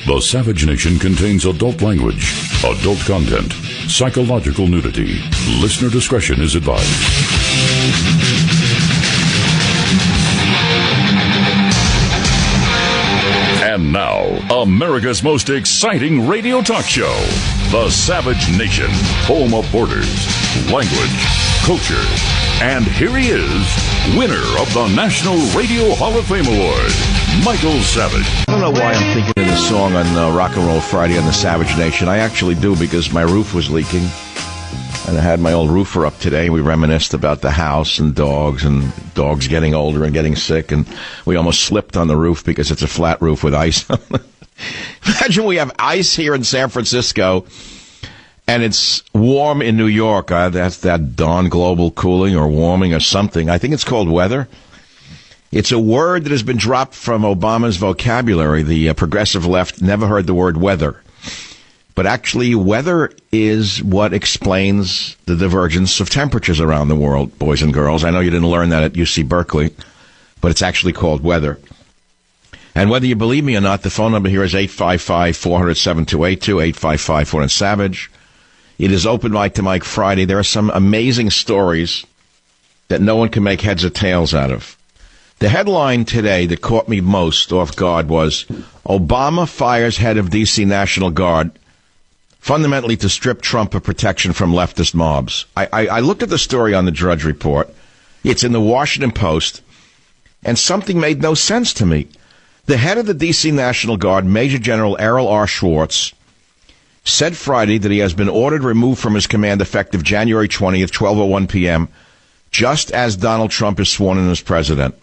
The Savage Nation contains adult language, adult content, psychological nudity. Listener discretion is advised. And now, America's most exciting radio talk show, The Savage Nation, home of borders, language, culture. And here he is, winner of the National Radio Hall of Fame Award, Michael Savage. I don't know why I'm thinking of this song on Rock and Roll Friday on the Savage Nation. I actually do, because my roof was leaking. And I had my old roofer up today. We reminisced about the house and dogs getting older and getting sick. And we almost slipped on the roof because it's a flat roof with ice on it. Imagine we have ice here in San Francisco and it's warm in New York. That's that Dawn Global Cooling or warming or something. I think it's called weather. It's a word that has been dropped from Obama's vocabulary. The progressive left never heard the word weather. But actually, weather is what explains the divergence of temperatures around the world, boys and girls. I know you didn't learn that at UC Berkeley, but it's actually called weather. And whether you believe me or not, the phone number here is 855-400-7282, 855-400-SAVAGE. It is Open Mic to Mike Friday. There are some amazing stories that no one can make heads or tails out of. The headline today that caught me most off guard was, Obama fires head of D.C. National Guard, fundamentally to strip Trump of protection from leftist mobs. I looked at the story on the Drudge Report. It's in the Washington Post, and something made no sense to me. The head of the D.C. National Guard, Major General Errol R. Schwartz, said Friday that he has been ordered removed from his command effective January 20th, 12:01 p.m., just as Donald Trump is sworn in as president.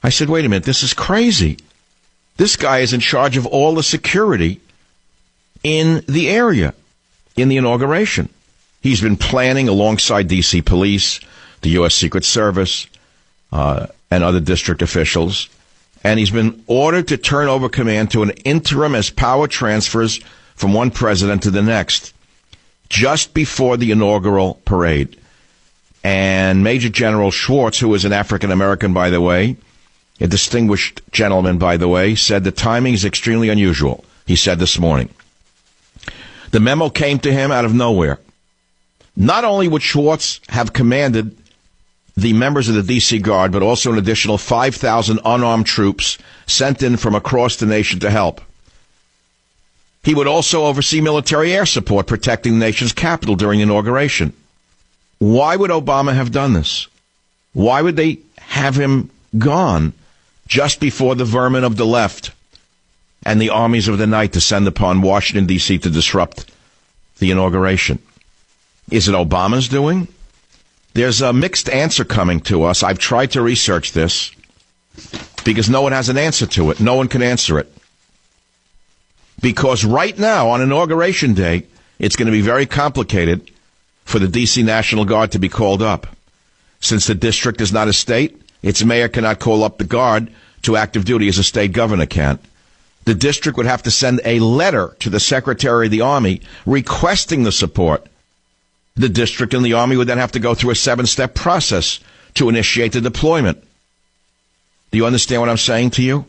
I said, wait a minute, this is crazy. This guy is in charge of all the security in the area, in the inauguration. He's been planning alongside D.C. police, the U.S. Secret Service, and other district officials, and he's been ordered to turn over command to an interim as power transfers from one president to the next, just before the inaugural parade. And Major General Schwartz, who is an African-American, by the way, a distinguished gentleman, by the way, said the timing is extremely unusual, he said this morning. The memo came to him out of nowhere. Not only would Schwartz have commanded the members of the D.C. Guard, but also an additional 5,000 unarmed troops sent in from across the nation to help. He would also oversee military air support protecting the nation's capital during the inauguration. Why would Obama have done this? Why would they have him gone just before the vermin of the left and the armies of the night descend upon Washington, D.C. to disrupt the inauguration? Is it Obama's doing? There's a mixed answer coming to us. I've tried to research this because no one has an answer to it. No one can answer it. Because right now, on Inauguration Day, it's going to be very complicated for the D.C. National Guard to be called up. Since the district is not a state, its mayor cannot call up the Guard to active duty as a state governor can. The district would have to send a letter to the Secretary of the Army requesting the support. The district and the Army would then have to go through a 7-step process to initiate the deployment. Do you understand what I'm saying to you?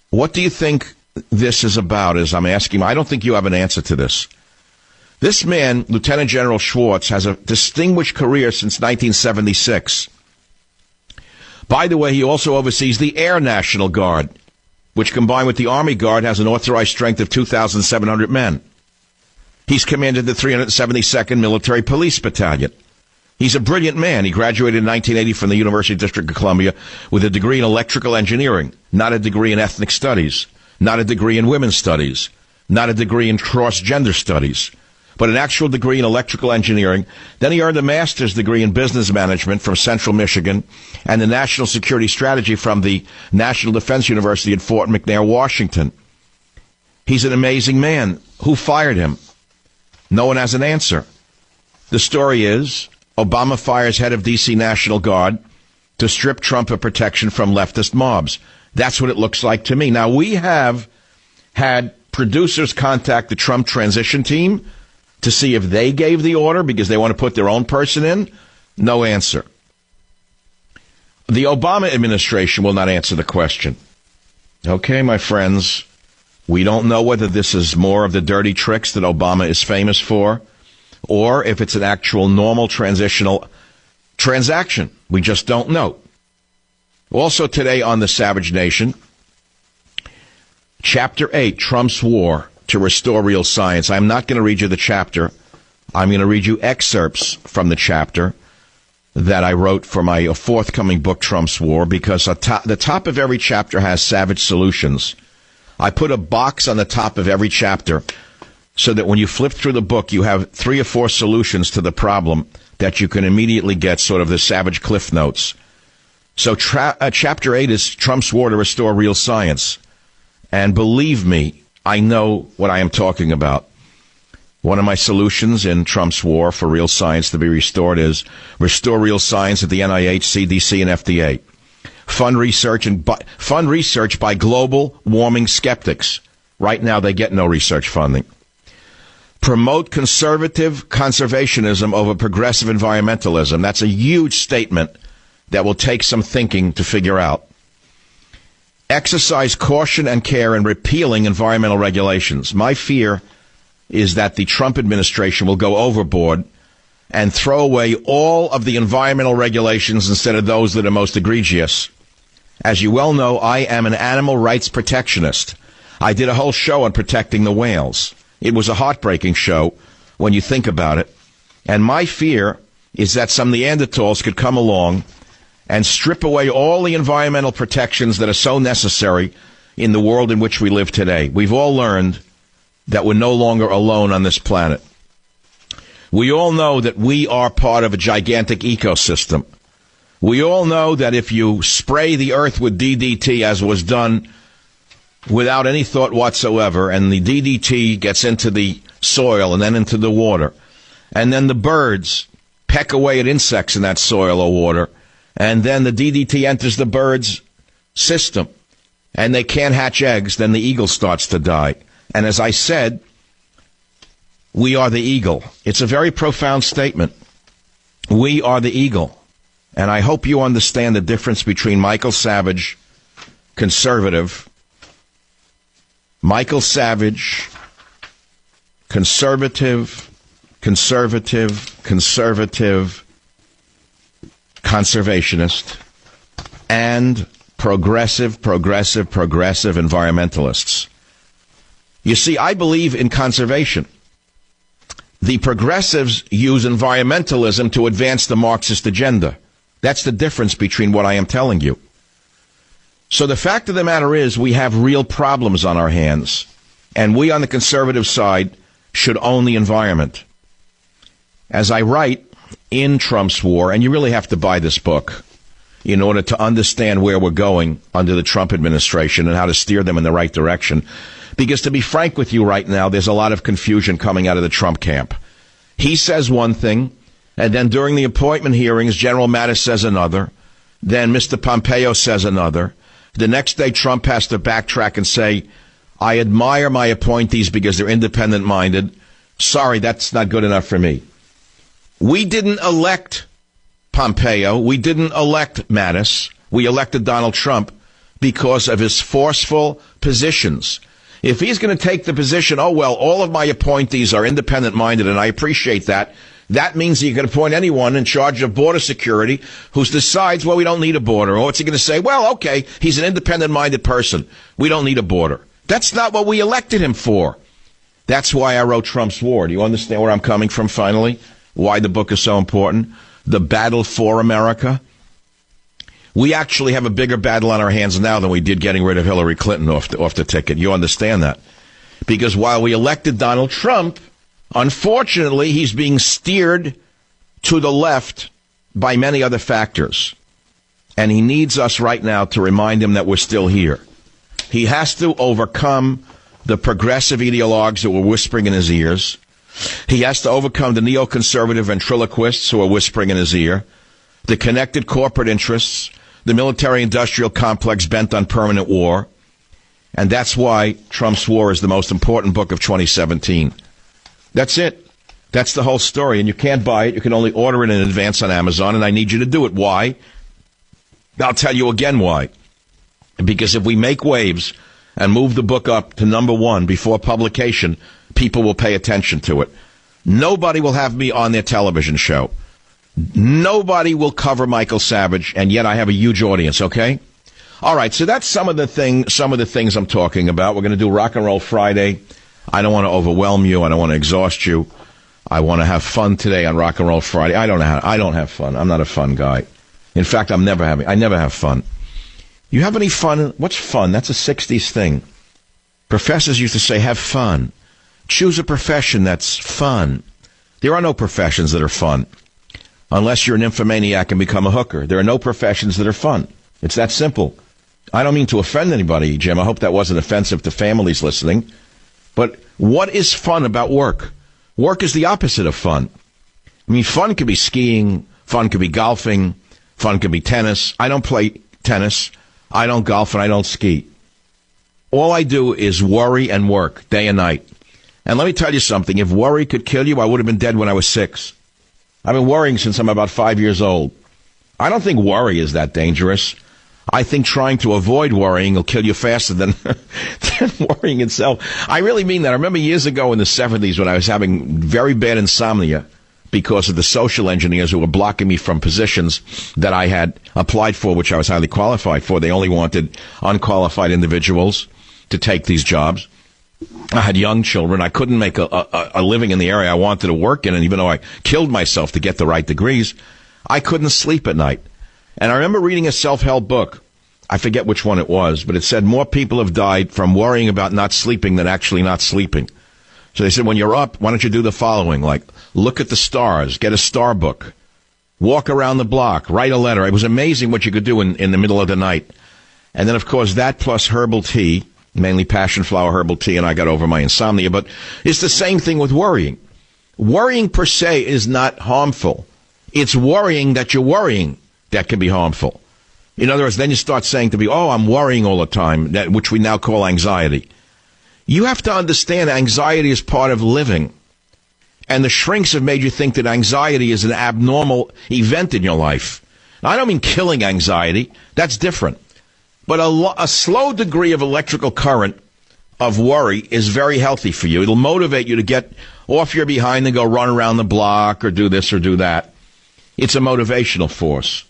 What do you think this is about, as I'm asking? I don't think you have an answer to this. This man, Lieutenant General Schwartz, has a distinguished career since 1976. By the way, he also oversees the Air National Guard, which combined with the Army Guard has an authorized strength of 2,700 men. He's commanded the 372nd Military Police Battalion. He's a brilliant man. He graduated in 1980 from the University District of Columbia with a degree in electrical engineering, not a degree in ethnic studies, not a degree in women's studies, not a degree in cross-gender studies, but an actual degree in electrical engineering. Then he earned a master's degree in business management from Central Michigan and the national security strategy from the National Defense University at Fort McNair, Washington. He's an amazing man. Who fired him? No one has an answer. The story is, Obama fires head of D.C. National Guard to strip Trump of protection from leftist mobs. That's what it looks like to me. Now, we have had producers contact the Trump transition team to see if they gave the order because they want to put their own person in. No answer. The Obama administration will not answer the question. Okay, my friends, We don't know whether this is more of the dirty tricks that Obama is famous for, or if it's an actual normal transitional transaction. We just don't know. Also today on the Savage Nation, Chapter 8, Trump's War to Restore Real Science. I'm not going to read you the chapter. I'm going to read you excerpts from the chapter that I wrote for my forthcoming book, Trump's War, because the top of every chapter has Savage Solutions. I put a box on the top of every chapter so that when you flip through the book, you have 3 or 4 solutions to the problem that you can immediately get sort of the Savage Cliff Notes. So Chapter 8 is Trump's War to Restore Real Science. And believe me, I know what I am talking about. One of my solutions in Trump's War for real science to be restored is restore real science at the NIH, CDC, and FDA. Fund research by global warming skeptics. Right now, they get no research funding. Promote conservative conservationism over progressive environmentalism. That's a huge statement that will take some thinking to figure out. Exercise caution and care in repealing environmental regulations. My fear is that the Trump administration will go overboard and throw away all of the environmental regulations instead of those that are most egregious. As you well know, I am an animal rights protectionist. I did a whole show on protecting the whales. It was a heartbreaking show when you think about it. And my fear is that some Neanderthals could come along and strip away all the environmental protections that are so necessary in the world in which we live today. We've all learned that we're no longer alone on this planet. We all know that we are part of a gigantic ecosystem. We all know that if you spray the earth with DDT, as was done without any thought whatsoever, and the DDT gets into the soil and then into the water, and then the birds peck away at insects in that soil or water, and then the DDT enters the bird's system, and they can't hatch eggs, then the eagle starts to die. And as I said, we are the eagle. It's a very profound statement. We are the eagle. And I hope you understand the difference between Michael Savage, conservative, Michael Savage, conservative, conservationist, and progressive environmentalists. You see, I believe in conservation. The progressives use environmentalism to advance the Marxist agenda. That's the difference between what I am telling you. So the fact of the matter is we have real problems on our hands, and we on the conservative side should own the environment. As I write in Trump's War, and you really have to buy this book in order to understand where we're going under the Trump administration and how to steer them in the right direction. Because to be frank with you right now, there's a lot of confusion coming out of the Trump camp. He says one thing, and then during the appointment hearings, General Mattis says another. Then Mr. Pompeo says another. The next day, Trump has to backtrack and say, I admire my appointees because they're independent-minded. Sorry, that's not good enough for me. We didn't elect Pompeo. We didn't elect Mattis. We elected Donald Trump because of his forceful positions. If he's going to take the position, oh, well, all of my appointees are independent-minded, and I appreciate that, that means you can appoint anyone in charge of border security who decides, well, we don't need a border. Or what's he going to say? Well, okay, he's an independent-minded person. We don't need a border. That's not what we elected him for. That's why I wrote Trump's War. Do you understand where I'm coming from, finally? Why the book is so important? The battle for America. We actually have a bigger battle on our hands now than we did getting rid of Hillary Clinton off the ticket. You understand that? Because while we elected Donald Trump, unfortunately, he's being steered to the left by many other factors. And he needs us right now to remind him that we're still here. He has to overcome the progressive ideologues that were whispering in his ears. He has to overcome the neoconservative ventriloquists who are whispering in his ear, the connected corporate interests, the military-industrial complex bent on permanent war. And that's why Trump's War is the most important book of 2017. That's it. That's the whole story. And you can't buy it. You can only order it in advance on Amazon, and I need you to do it. Why? I'll tell you again why. Because if we make waves and move the book up to number 1 before publication, people will pay attention to it. Nobody will have me on their television show. Nobody will cover Michael Savage, and yet I have a huge audience, okay? All right, so that's some of the things I'm talking about. We're going to do Rock and Roll Friday. I don't want to overwhelm you. I don't want to exhaust you. I want to have fun today on Rock and Roll Friday. I don't have fun. I'm not a fun guy. In fact, I never have fun. You have any fun? What's fun? That's a 60s thing. Professors used to say, have fun. Choose a profession that's fun. There are no professions that are fun. Unless you're an nymphomaniac and become a hooker. There are no professions that are fun. It's that simple. I don't mean to offend anybody, Jim. I hope that wasn't offensive to families listening. But what is fun about work? Work is the opposite of fun. I mean, fun could be skiing. Fun could be golfing. Fun could be tennis. I don't play tennis. I don't golf, and I don't ski. All I do is worry and work day and night. And let me tell you something. If worry could kill you, I would have been dead when I was 6. I've been worrying since I'm about 5 years old. I don't think worry is that dangerous. I think trying to avoid worrying will kill you faster than worrying itself. I really mean that. I remember years ago in the 70s when I was having very bad insomnia because of the social engineers who were blocking me from positions that I had applied for, which I was highly qualified for. They only wanted unqualified individuals to take these jobs. I had young children. I couldn't make a living in the area I wanted to work in, and even though I killed myself to get the right degrees, I couldn't sleep at night. And I remember reading a self-help book. I forget which one it was, but it said more people have died from worrying about not sleeping than actually not sleeping. So they said, when you're up, why don't you do the following? Like, look at the stars, get a star book, walk around the block, write a letter. It was amazing what you could do in the middle of the night. And then, of course, that plus herbal tea, mainly passion flower herbal tea, and I got over my insomnia. But it's the same thing with worrying. Worrying per se is not harmful. It's worrying that you're worrying that can be harmful. In other words, then you start saying to me, oh, I'm worrying all the time, which we now call anxiety. You have to understand anxiety is part of living. And the shrinks have made you think that anxiety is an abnormal event in your life. Now, I don't mean killing anxiety. That's different. But a slow degree of electrical current of worry is very healthy for you. It'll motivate you to get off your behind and go run around the block or do this or do that. It's a motivational force.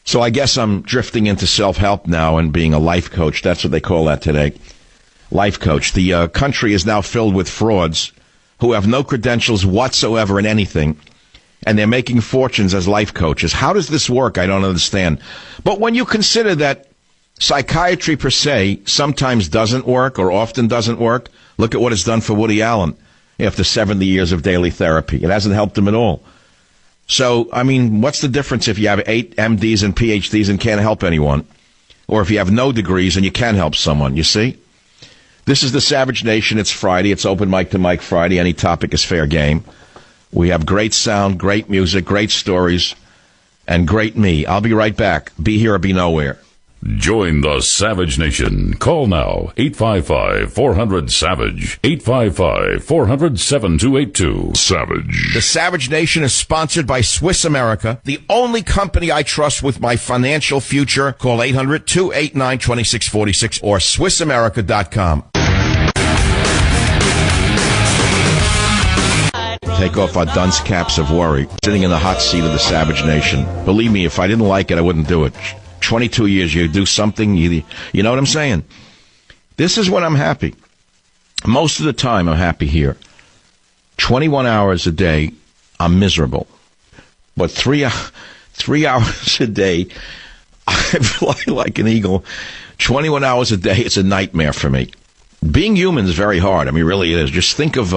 So I guess I'm drifting into self-help now and being a life coach. That's what they call that today. Life coach. The country is now filled with frauds who have no credentials whatsoever in anything, and they're making fortunes as life coaches. How does this work? I don't understand. But when you consider that psychiatry per se sometimes doesn't work or often doesn't work, look at what it's done for Woody Allen after 70 years of daily therapy. It hasn't helped him at all. So, I mean, what's the difference if you have 8 MDs and PhDs and can't help anyone? Or if you have no degrees and you can help someone, you see? This is the Savage Nation. It's Friday. It's Open Mic to Mike Friday. Any topic is fair game. We have great sound, great music, great stories, and great me. I'll be right back. Be here or be nowhere. Join the Savage Nation. Call now, 855-400-SAVAGE, 855-400-7282. Savage. The Savage Nation is sponsored by Swiss America, the only company I trust with my financial future. Call 800-289-2646 or SwissAmerica.com. Take off our dunce caps of worry. Sitting in the hot seat of the Savage Nation. Believe me, if I didn't like it, I wouldn't do it. 22 years, you do something, you know what I'm saying? This is when I'm happy. Most of the time, I'm happy here. 21 hours a day, I'm miserable. But 3 hours a day, I fly like an eagle. 21 hours a day, it's a nightmare for me. Being human is very hard. I mean, really it is. Just think of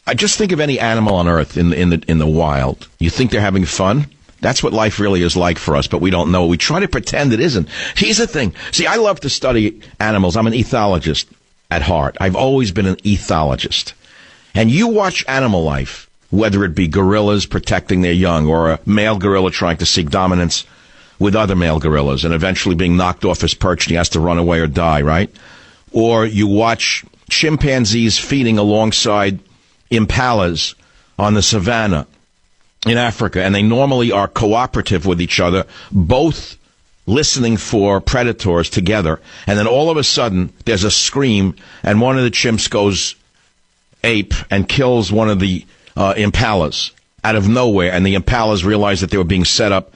any animal on Earth in the wild. You think they're having fun? That's what life really is like for us, but we don't know. We try to pretend it isn't. Here's the thing. See, I love to study animals. I'm an ethologist at heart. I've always been an ethologist. And you watch animal life, whether it be gorillas protecting their young or a male gorilla trying to seek dominance with other male gorillas and eventually being knocked off his perch and he has to run away or die, right? Or you watch chimpanzees feeding alongside impalas on the savannah in Africa, and they normally are cooperative with each other. Both listening for predators together, and then all of a sudden there's a scream, and one of the chimps goes ape and kills one of the impalas out of nowhere, and the impalas realize that they were being set up.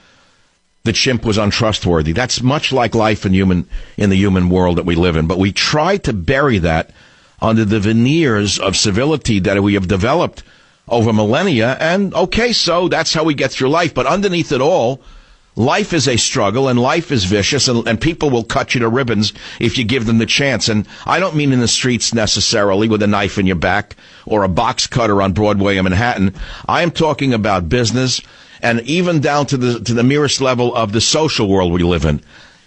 The chimp was untrustworthy. That's much like life in the human world that we live in, but we try to bury that under the veneers of civility that we have developed over millennia, and okay, so that's how we get through life. But underneath it all, life is a struggle, and life is vicious, and people will cut you to ribbons if you give them the chance. And I don't mean in the streets necessarily with a knife in your back or a box cutter on Broadway in Manhattan. I am talking about business, and even down to the merest level of the social world we live in.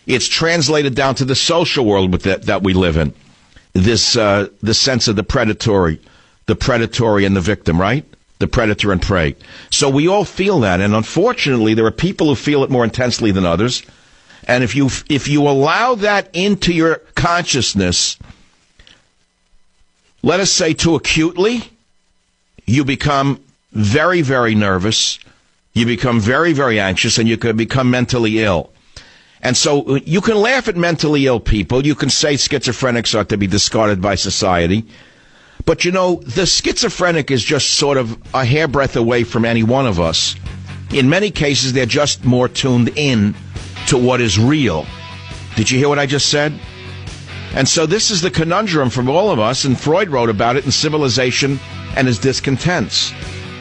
It's translated down to the social world that we live in. This sense of the predatory and the victim, right? The predator and prey. So we all feel that, and unfortunately, there are people who feel it more intensely than others. And if you allow that into your consciousness, let us say too acutely, you become very, very nervous. You become very, very anxious, and you could become mentally ill. And so you can laugh at mentally ill people. You can say schizophrenics ought to be discarded by society. But, you know, the schizophrenic is just sort of a hairbreadth away from any one of us. In many cases, they're just more tuned in to what is real. Did you hear what I just said? And so this is the conundrum from all of us, and Freud wrote about it in Civilization and His Discontents.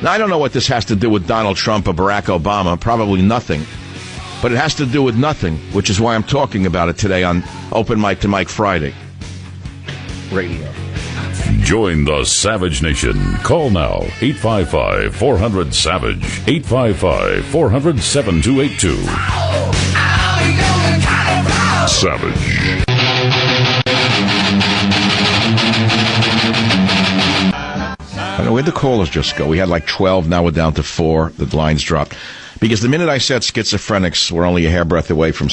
Now, I don't know what this has to do with Donald Trump or Barack Obama. Probably nothing. But it has to do with nothing, which is why I'm talking about it today on Open Mic to Mike Friday Radio. Join the Savage Nation. Call now, 855-400-SAVAGE, 855-400-7282. Savage. I don't know, where'd the callers just go? We had like 12, now we're down to 4. The lines dropped. Because the minute I said schizophrenics were only a hairbreadth away from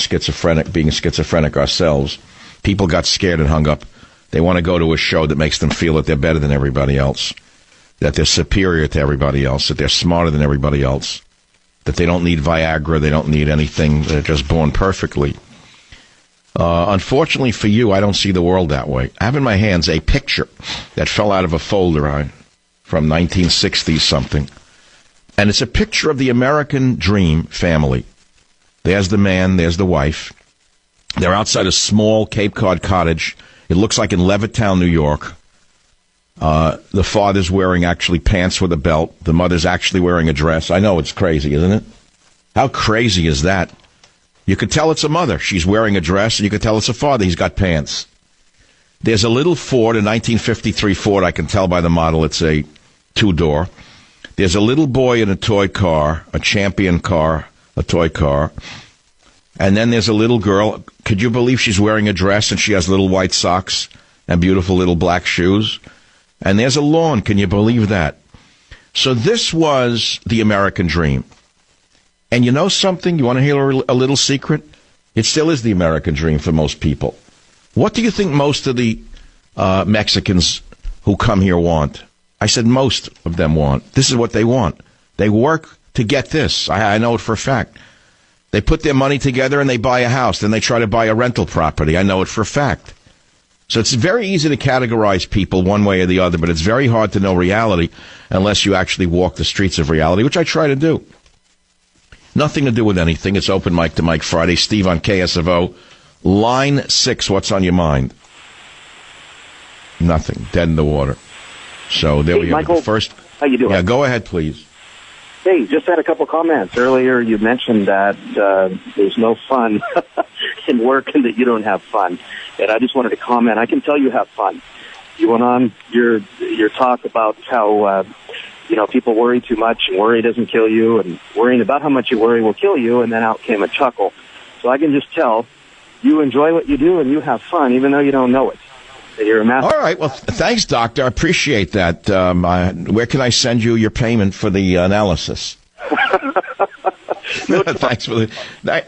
being schizophrenic ourselves, people got scared and hung up. They want to go to a show that makes them feel that they're better than everybody else, that they're superior to everybody else, that they're smarter than everybody else, that they don't need Viagra, they don't need anything, they're just born perfectly. Unfortunately for you, I don't see the world that way. I have in my hands a picture that fell out of a folder from 1960-something. And it's a picture of the American dream family. There's the man, there's the wife. They're outside a small Cape Cod cottage. It looks like in Levittown, New York. The father's wearing actually pants with a belt. The mother's actually wearing a dress. I know, it's crazy, isn't it? How crazy is that? You could tell it's a mother. She's wearing a dress, and you could tell it's a father. He's got pants. There's a little Ford, a 1953 Ford. I can tell by the model. It's a two-door. There's a little boy in a toy car, a Champion car, a toy car. And then there's a little girl. Could you believe she's wearing a dress and she has little white socks and beautiful little black shoes? And there's a lawn. Can you believe that? So this was the American dream. And you know something? You want to hear a little secret? It still is the American dream for most people. What do you think most of the Mexicans who come here want? I said most of them want. This is what they want. They work to get this. I know it for a fact. They put their money together and they buy a house. Then they try to buy a rental property. I know it for a fact. So it's very easy to categorize people one way or the other, but it's very hard to know reality unless you actually walk the streets of reality, which I try to do. Nothing to do with anything. It's Open Mic to Mike Friday. Steve on KSFO. Line 6, what's on your mind? Nothing. Dead in the water. So there we go. Michael, first, how you doing? Yeah, go ahead, please. Hey, just had a couple comments. Earlier you mentioned that there's no fun in work and that you don't have fun. And I just wanted to comment. I can tell you have fun. You went on your talk about how, people worry too much and worry doesn't kill you, and worrying about how much you worry will kill you, and then out came a chuckle. So I can just tell you enjoy what you do and you have fun, even though you don't know it. You're a master. All right. Well, thanks, Doctor. I appreciate that. Where can I send you your payment for the analysis? Thanks for the.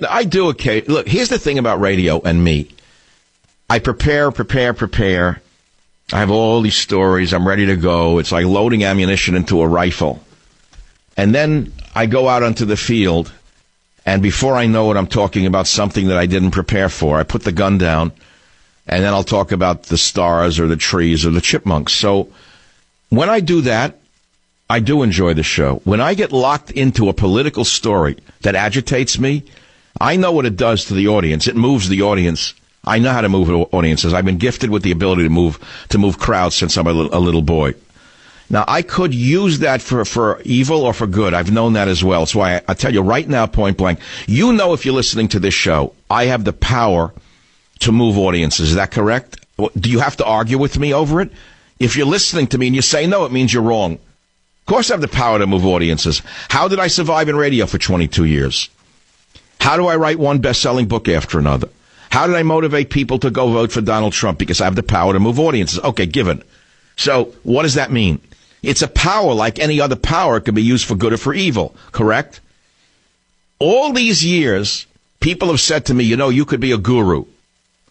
I do. Okay. Look, here's the thing about radio and me. I prepare. I have all these stories. I'm ready to go. It's like loading ammunition into a rifle. And then I go out onto the field, And before I know it, I'm talking about something that I didn't prepare for. I put the gun down, and then I'll talk about the stars or the trees or the chipmunks. So when I do that, I do enjoy the show. When I get locked into a political story that agitates me, I know what it does to the audience. It moves the audience. I know how to move audiences. I've been gifted with the ability to move crowds since I'm a little boy. Now, I could use that for evil or for good. I've known that as well. That's why I tell you right now, point blank, you know if you're listening to this show, I have the power to move audiences. Is that correct? Do you have to argue with me over it? If you're listening to me and you say no, it means you're wrong. Of course I have the power to move audiences. How did I survive in radio for 22 years? How do I write one best-selling book after another? How did I motivate people to go vote for Donald Trump? Because I have the power to move audiences. Okay, given. So what does that mean? It's a power like any other power. It can be used for good or for evil, correct? All these years, people have said to me, you know, you could be a guru.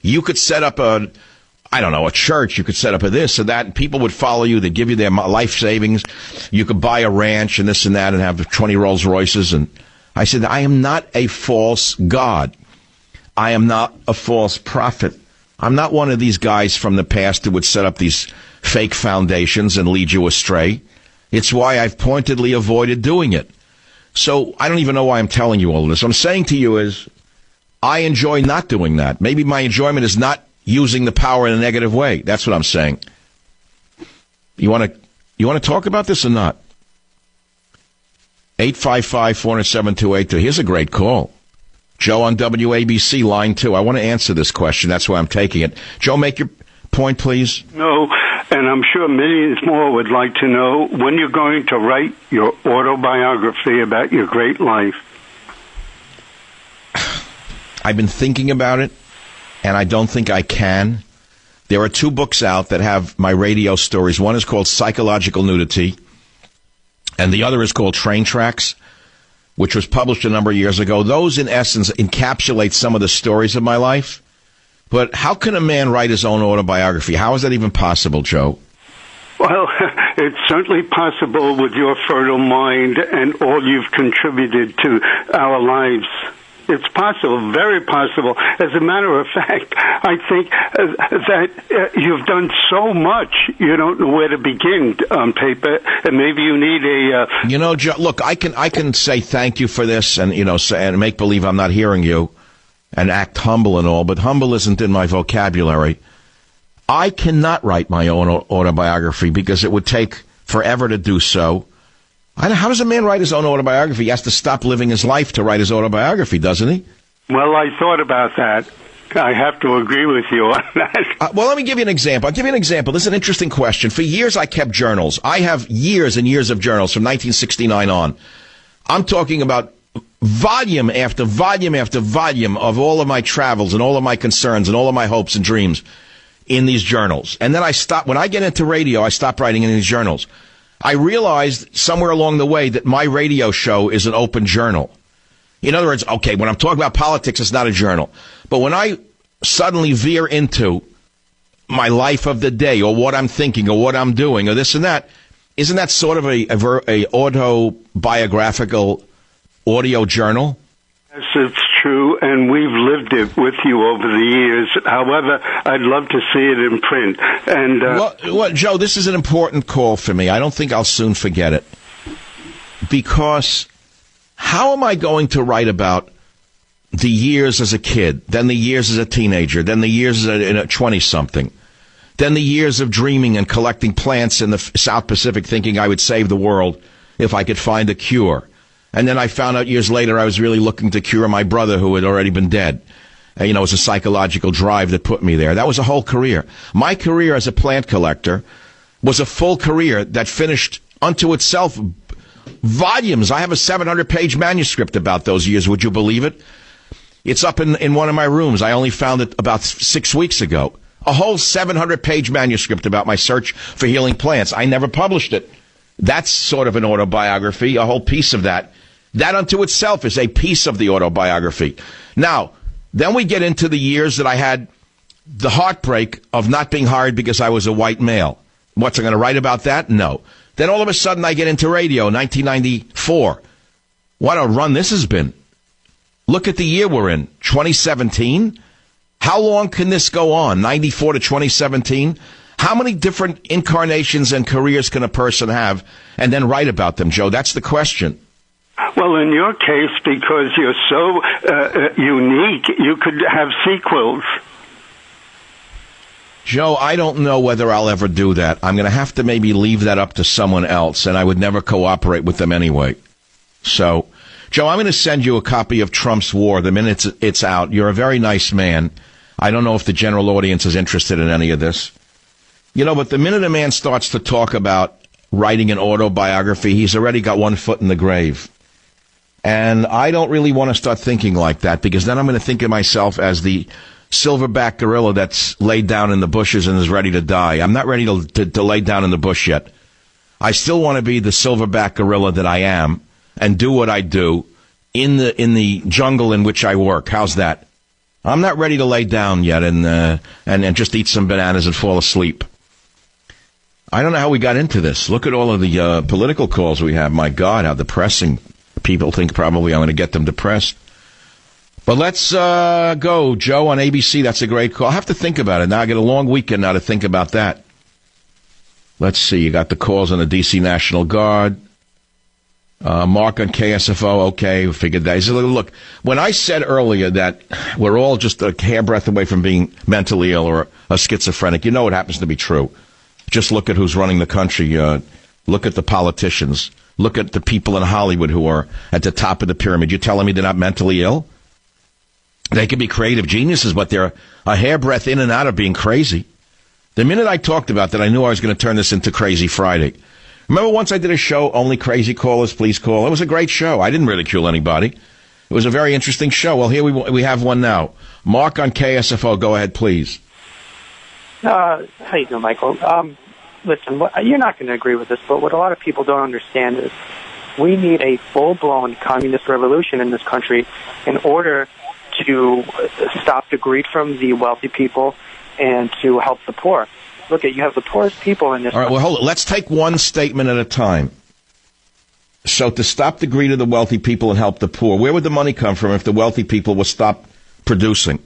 You could set up a church. You could set up a this or that, and people would follow you. They'd give you their life savings. You could buy a ranch and this and that and have 20 Rolls Royces. And I said, I am not a false god. I am not a false prophet. I'm not one of these guys from the past who would set up these fake foundations and lead you astray. It's why I've pointedly avoided doing it. So I don't even know why I'm telling you all this. What I'm saying to you is I enjoy not doing that. Maybe my enjoyment is not using the power in a negative way. That's what I'm saying. You want to talk about this or not? 855-407-2822. Here's a great call. Joe on WABC, line 2. I want to answer this question. That's why I'm taking it. Joe, make your point, please. No, and I'm sure millions more would like to know when you're going to write your autobiography about your great life. I've been thinking about it, and I don't think I can. There are 2 books out that have my radio stories. One is called Psychological Nudity, and the other is called Train Tracks, which was published a number of years ago. Those, in essence, encapsulate some of the stories of my life. But how can a man write his own autobiography? How is that even possible, Joe? Well, it's certainly possible with your fertile mind and all you've contributed to our lives. It's possible, very possible. As a matter of fact, I think that you've done so much, you don't know where to begin on paper, and maybe you need a... You know, Joe, look, I can say thank you for this and, you know, say, and make believe I'm not hearing you and act humble and all, but humble isn't in my vocabulary. I cannot write my own autobiography because it would take forever to do so. How does a man write his own autobiography? He has to stop living his life to write his autobiography, doesn't he? Well, I thought about that. I have to agree with you on that. Well, let me give you an example. I'll give you an example. This is an interesting question. For years, I kept journals. I have years and years of journals from 1969 on. I'm talking about volume after volume after volume of all of my travels and all of my concerns and all of my hopes and dreams in these journals. And then I stopped. When I get into radio, I stop writing in these journals. I realized somewhere along the way that my radio show is an open journal. In other words, okay, when I'm talking about politics, it's not a journal. But when I suddenly veer into my life of the day or what I'm thinking or what I'm doing or this and that, isn't that sort of a autobiographical audio journal? Yes, it's true, and we've lived it with you over the years. However, I'd love to see it in print. And well, Joe, this is an important call for me. I don't think I'll soon forget it. Because how am I going to write about the years as a kid, then the years as a teenager, then the years as a 20-something, then the years of dreaming and collecting plants in the South Pacific thinking I would save the world if I could find a cure? And then I found out years later I was really looking to cure my brother who had already been dead. And, you know, it was a psychological drive that put me there. That was a whole career. My career as a plant collector was a full career that finished unto itself volumes. I have a 700-page manuscript about those years. Would you believe it? It's up in one of my rooms. I only found it about 6 weeks ago. A whole 700-page manuscript about my search for healing plants. I never published it. That's sort of an autobiography, a whole piece of that. That unto itself is a piece of the autobiography. Now, then we get into the years that I had the heartbreak of not being hired because I was a white male. What's I going to write about that? No. Then all of a sudden I get into radio, 1994. What a run this has been. Look at the year we're in, 2017. How long can this go on? 94 to 2017? How many different incarnations and careers can a person have and then write about them, Joe? That's the question. Well, in your case, because you're so unique, you could have sequels. Joe, I don't know whether I'll ever do that. I'm going to have to maybe leave that up to someone else, and I would never cooperate with them anyway. So, Joe, I'm going to send you a copy of Trump's War the minute it's out. You're a very nice man. I don't know if the general audience is interested in any of this. You know, but the minute a man starts to talk about writing an autobiography, he's already got one foot in the grave. And I don't really want to start thinking like that, because then I'm going to think of myself as the silverback gorilla that's laid down in the bushes and is ready to die. I'm not ready to lay down in the bush yet. I still want to be the silverback gorilla that I am and do what I do in the jungle in which I work. How's that? I'm not ready to lay down yet and just eat some bananas and fall asleep. I don't know how we got into this. Look at all of the political calls we have. My God, how depressing. People think probably I'm going to get them depressed. But let's go, Joe, on ABC. That's a great call. I'll have to think about it. Now I get a long weekend now to think about that. Let's see. You got the calls on the D.C. National Guard. Mark on KSFO. Okay, we figured that. Look, when I said earlier that we're all just a hairbreadth away from being mentally ill or a schizophrenic, you know it happens to be true. Just look at who's running the country. Look at the politicians. Look at the people in Hollywood who are at the top of the pyramid. You're telling me they're not mentally ill? They could be creative geniuses, but they're a hairbreadth in and out of being crazy. The minute I talked about that, I knew I was going to turn this into Crazy Friday. Remember once I did a show, Only Crazy Callers Please Call? It was a great show. I didn't ridicule anybody. It was a very interesting show. Well, here we have one now. Mark on KSFO, go ahead, please. How you doing, Michael? Listen, you're not going to agree with this, but what a lot of people don't understand is we need a full-blown communist revolution in this country in order to stop the greed from the wealthy people and to help the poor. Look, you have the poorest people in this. All right, well, hold on. Let's take one statement at a time. So to stop the greed of the wealthy people and help the poor, where would the money come from if the wealthy people would stop producing?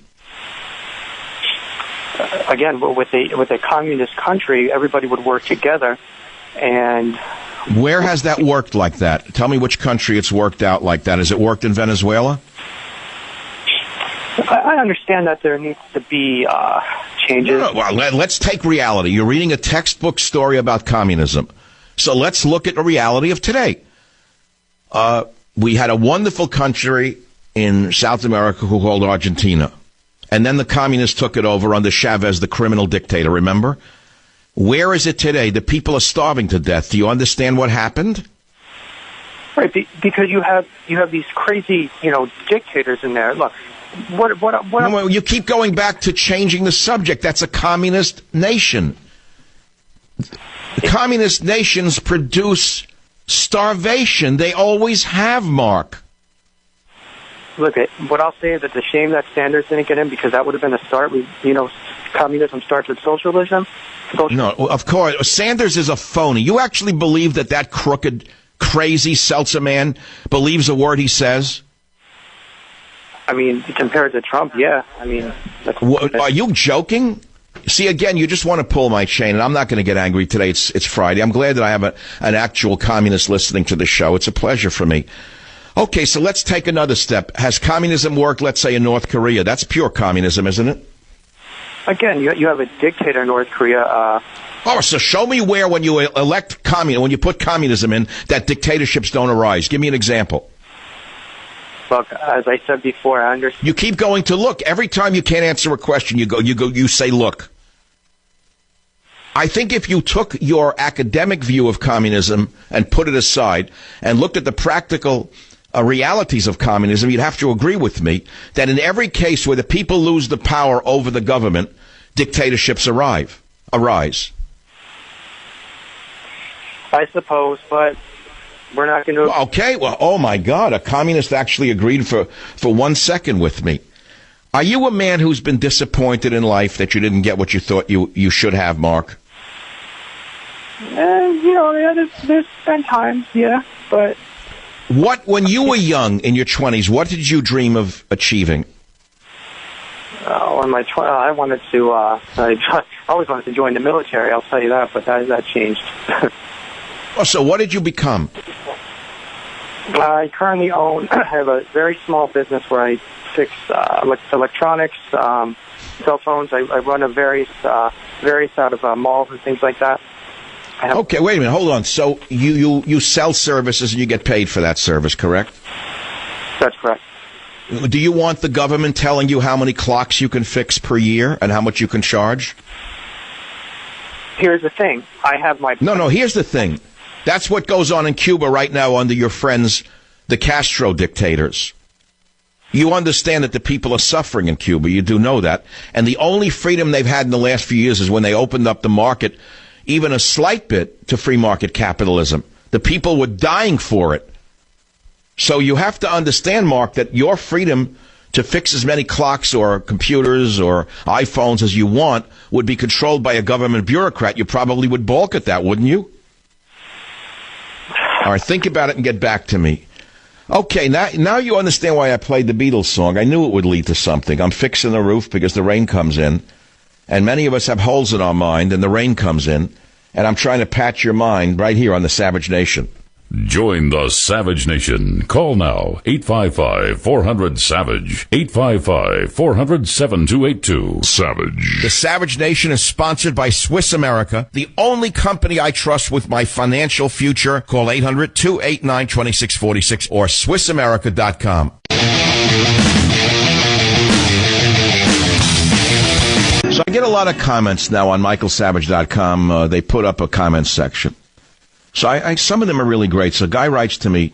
Again, with a communist country, everybody would work together. And where has that worked like that? Tell me which country it's worked out like that. Has it worked in Venezuela? I understand that there needs to be changes. No, well, let's take reality. You're reading a textbook story about communism. So let's look at the reality of today. We had a wonderful country in South America called Argentina. And then the communists took it over under Chavez, the criminal dictator, remember? Where is it today? The people are starving to death. Do you understand what happened? Right, because you have these crazy, dictators in there. Look, No, you keep going back to changing the subject. That's a communist nation. Communist nations produce starvation. They always have, Mark. Look, what I'll say is it's a shame that Sanders didn't get in, because that would have been a start. Communism starts with socialism. No, of course. Sanders is a phony. You actually believe that crooked, crazy seltzer man believes a word he says? I mean, compared to Trump, yeah. I mean, are you joking? See, again, you just want to pull my chain, and I'm not going to get angry today. It's Friday. I'm glad that I have an actual communist listening to the show. It's a pleasure for me. Okay, so let's take another step. Has communism worked, let's say, in North Korea? That's pure communism, isn't it? Again, you have a dictator in North Korea. So show me where, when you elect when you put communism in, that dictatorships don't arise. Give me an example. Look, as I said before, I understand. You keep going to look. Every time you can't answer a question, you say look. I think if you took your academic view of communism and put it aside and looked at the practical realities of communism, you'd have to agree with me that in every case where the people lose the power over the government, dictatorships arise. I suppose, but we're not going to... Okay, well, oh my God, a communist actually agreed for 1 second with me. Are you a man who's been disappointed in life that you didn't get what you thought you should have, Mark? There's been times, yeah, but... When you were young in your 20s, what did you dream of achieving? In my I wanted to. I always wanted to join the military. I'll tell you that, but that changed. So what did you become? I currently I have a very small business where I fix electronics, cell phones. I run a various out of malls and things like that. Okay, wait a minute. Hold on. So you sell services and you get paid for that service, correct? That's correct. Do you want the government telling you how many clocks you can fix per year and how much you can charge? Here's the thing. I have my... No, here's the thing. That's what goes on in Cuba right now under your friends, the Castro dictators. You understand that the people are suffering in Cuba. You do know that. And the only freedom they've had in the last few years is when they opened up the market, even a slight bit, to free market capitalism. The people were dying for it. So you have to understand, Mark, that your freedom to fix as many clocks or computers or iPhones as you want would be controlled by a government bureaucrat. You probably would balk at that, wouldn't you? All right, think about it and get back to me. Okay, now you understand why I played the Beatles song. I knew it would lead to something. I'm fixing the roof because the rain comes in, and many of us have holes in our mind, and the rain comes in, and I'm trying to patch your mind right here on the Savage Nation. Join the Savage Nation. Call now, 855-400-SAVAGE, 855-400-7282. Savage. The Savage Nation is sponsored by Swiss America, the only company I trust with my financial future. Call 800-289-2646 or SwissAmerica.com. So I get a lot of comments now on MichaelSavage.com. They put up a comment section. So some of them are really great. So a guy writes to me,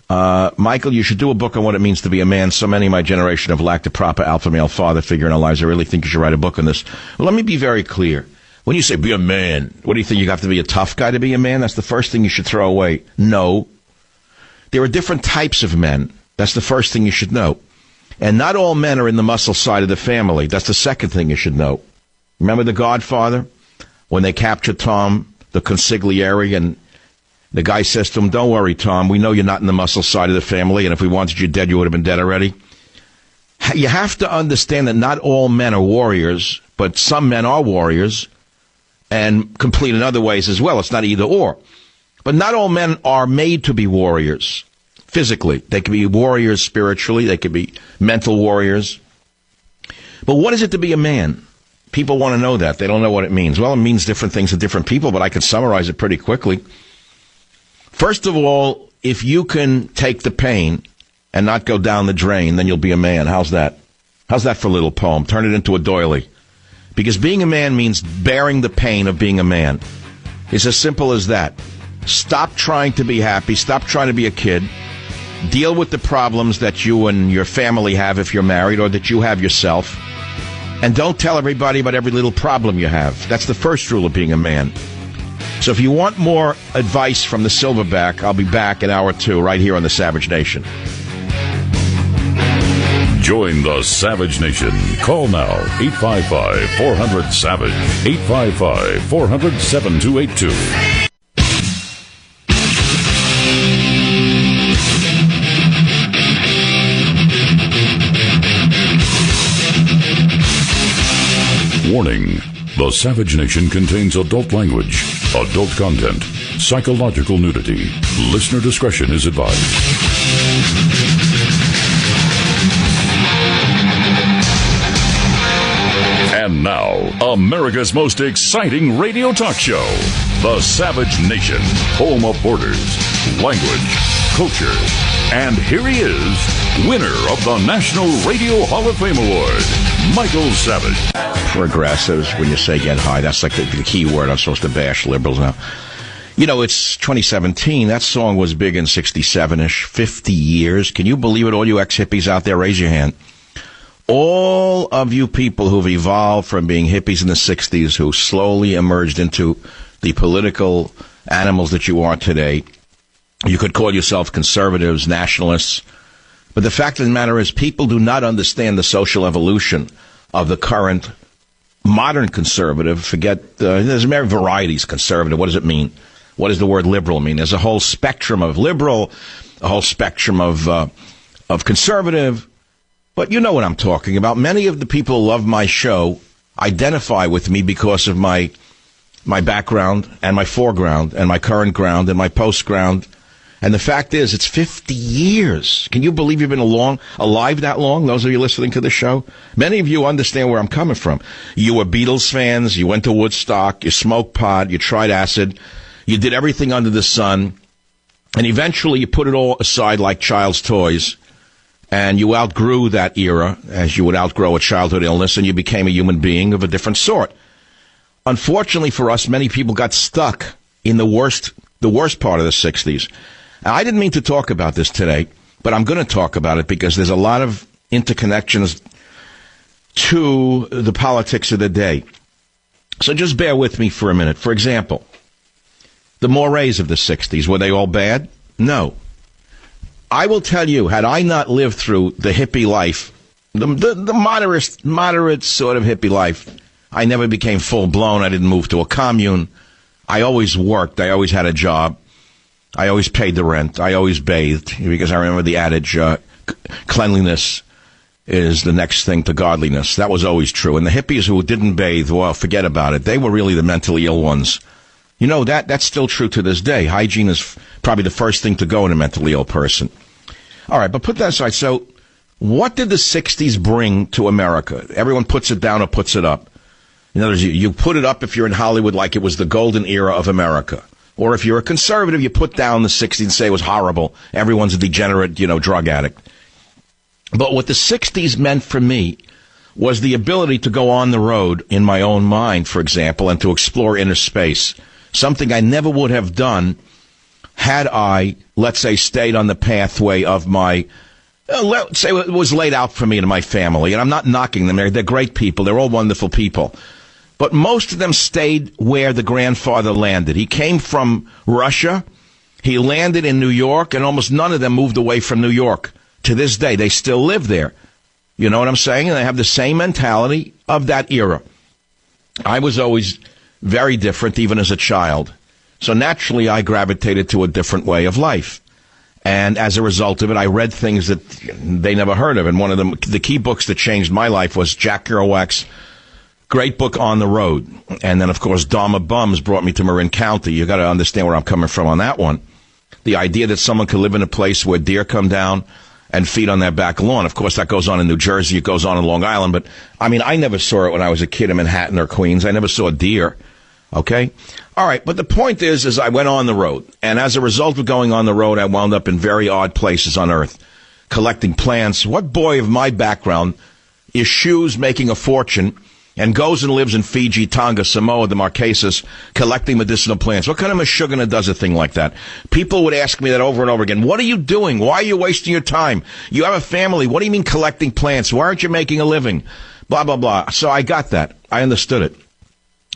Michael, you should do a book on what it means to be a man. So many of my generation have lacked a proper alpha male father figure in our lives. I really think you should write a book on this. Well, let me be very clear. When you say be a man, what do you think? You have to be a tough guy to be a man? That's the first thing you should throw away. No. There are different types of men. That's the first thing you should know. And not all men are in the muscle side of the family. That's the second thing you should know. Remember The Godfather? When they captured Tom, the consigliere, and the guy says to him, don't worry, Tom, we know you're not in the muscle side of the family, and if we wanted you dead, you would have been dead already. You have to understand that not all men are warriors, but some men are warriors, and complete in other ways as well. It's not either or. But not all men are made to be warriors physically. They can be warriors spiritually. They can be mental warriors. But what is it to be a man? People want to know that. They don't know what it means. Well, it means different things to different people, but I can summarize it pretty quickly. First of all, if you can take the pain and not go down the drain, then you'll be a man. How's that? How's that for a little poem? Turn it into a doily. Because being a man means bearing the pain of being a man. It's as simple as that. Stop trying to be happy. Stop trying to be a kid. Deal with the problems that you and your family have if you're married, or that you have yourself. And don't tell everybody about every little problem you have. That's the first rule of being a man. So if you want more advice from the Silverback, I'll be back in hour 2 right here on the Savage Nation. Join the Savage Nation. Call now, 855-400-SAVAGE, 855-400-7282. Warning. The Savage Nation contains adult language, adult content, psychological nudity. Listener discretion is advised. And now, America's most exciting radio talk show, The Savage Nation, home of borders, language, culture. And here he is, winner of the National Radio Hall of Fame Award, Michael Savage. Progressives, when you say get high, that's like the key word. I'm supposed to bash liberals now. You know, it's 2017. That song was big in 67-ish, 50 years. Can you believe it? All you ex-hippies out there, raise your hand. All of you people who've evolved from being hippies in the 60s, who slowly emerged into the political animals that you are today. You could call yourself conservatives, nationalists. But the fact of the matter is, people do not understand the social evolution of the current modern conservative. Forget, there's many varieties conservative. What does it mean? What does the word liberal mean? There's a whole spectrum of liberal, a whole spectrum of conservative. But you know what I'm talking about. Many of the people who love my show identify with me because of my background and my foreground and my current ground and my postground. And the fact is, it's 50 years. Can you believe you've been alive that long, those of you listening to the show? Many of you understand where I'm coming from. You were Beatles fans, you went to Woodstock, you smoked pot, you tried acid, you did everything under the sun, and eventually you put it all aside like child's toys, and you outgrew that era, as you would outgrow a childhood illness, and you became a human being of a different sort. Unfortunately for us, many people got stuck in the worst part of the 60s. I didn't mean to talk about this today, but I'm going to talk about it because there's a lot of interconnections to the politics of the day. So just bear with me for a minute. For example, the mores of the 60s, were they all bad? No. I will tell you, had I not lived through the hippie life, the moderate sort of hippie life, I never became full-blown. I didn't move to a commune. I always worked. I always had a job. I always paid the rent. I always bathed, because I remember the adage, cleanliness is the next thing to godliness. That was always true. And the hippies who didn't bathe, well, forget about it. They were really the mentally ill ones. You know, that's still true to this day. Hygiene is probably the first thing to go in a mentally ill person. All right, but put that aside. So what did the 60s bring to America? Everyone puts it down or puts it up. In other words, you put it up if you're in Hollywood like it was the golden era of America. Or if you're a conservative, you put down the 60s and say it was horrible. Everyone's a degenerate, drug addict. But what the 60s meant for me was the ability to go on the road in my own mind, for example, and to explore inner space. Something I never would have done had I, let's say, stayed on the pathway of my, let's say it was laid out for me and my family. And I'm not knocking them. They're great people. They're all wonderful people. But most of them stayed where the grandfather landed. He came from Russia. He landed in New York, and almost none of them moved away from New York. To this day, they still live there. You know what I'm saying? And they have the same mentality of that era. I was always very different, even as a child. So naturally, I gravitated to a different way of life. And as a result of it, I read things that they never heard of. And one of them, the key books that changed my life was Jack Kerouac's great book, On the Road. And then, of course, Dharma Bums brought me to Marin County. You got to understand where I'm coming from on that one. The idea that someone could live in a place where deer come down and feed on their back lawn. Of course, that goes on in New Jersey. It goes on in Long Island. But, I mean, I never saw it when I was a kid in Manhattan or Queens. I never saw deer. Okay? All right. But the point is I went on the road. And as a result of going on the road, I wound up in very odd places on earth, collecting plants. What boy of my background eschews making a fortune and goes and lives in Fiji, Tonga, Samoa, the Marquesas, collecting medicinal plants? What kind of mashugana does a thing like that? People would ask me that over and over again. What are you doing? Why are you wasting your time? You have a family. What do you mean collecting plants? Why aren't you making a living? Blah, blah, blah. So I got that. I understood it.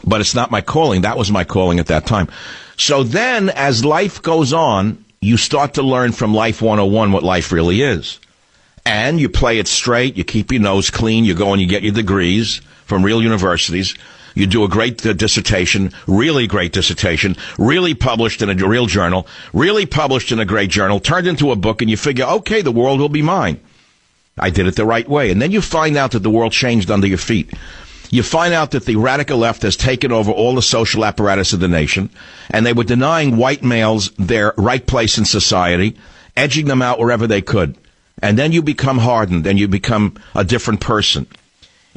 But it's not my calling. That was my calling at that time. So then, as life goes on, you start to learn from Life 101 what life really is. And you play it straight. You keep your nose clean. You go and you get your degrees from real universities. You do a great dissertation, really great dissertation, really published in a real journal, really published in a great journal, turned into a book, and you figure, okay, the world will be mine. I did it the right way. And then you find out that the world changed under your feet. You find out that the radical left has taken over all the social apparatus of the nation, and they were denying white males their right place in society, edging them out wherever they could. And then you become hardened, and you become a different person.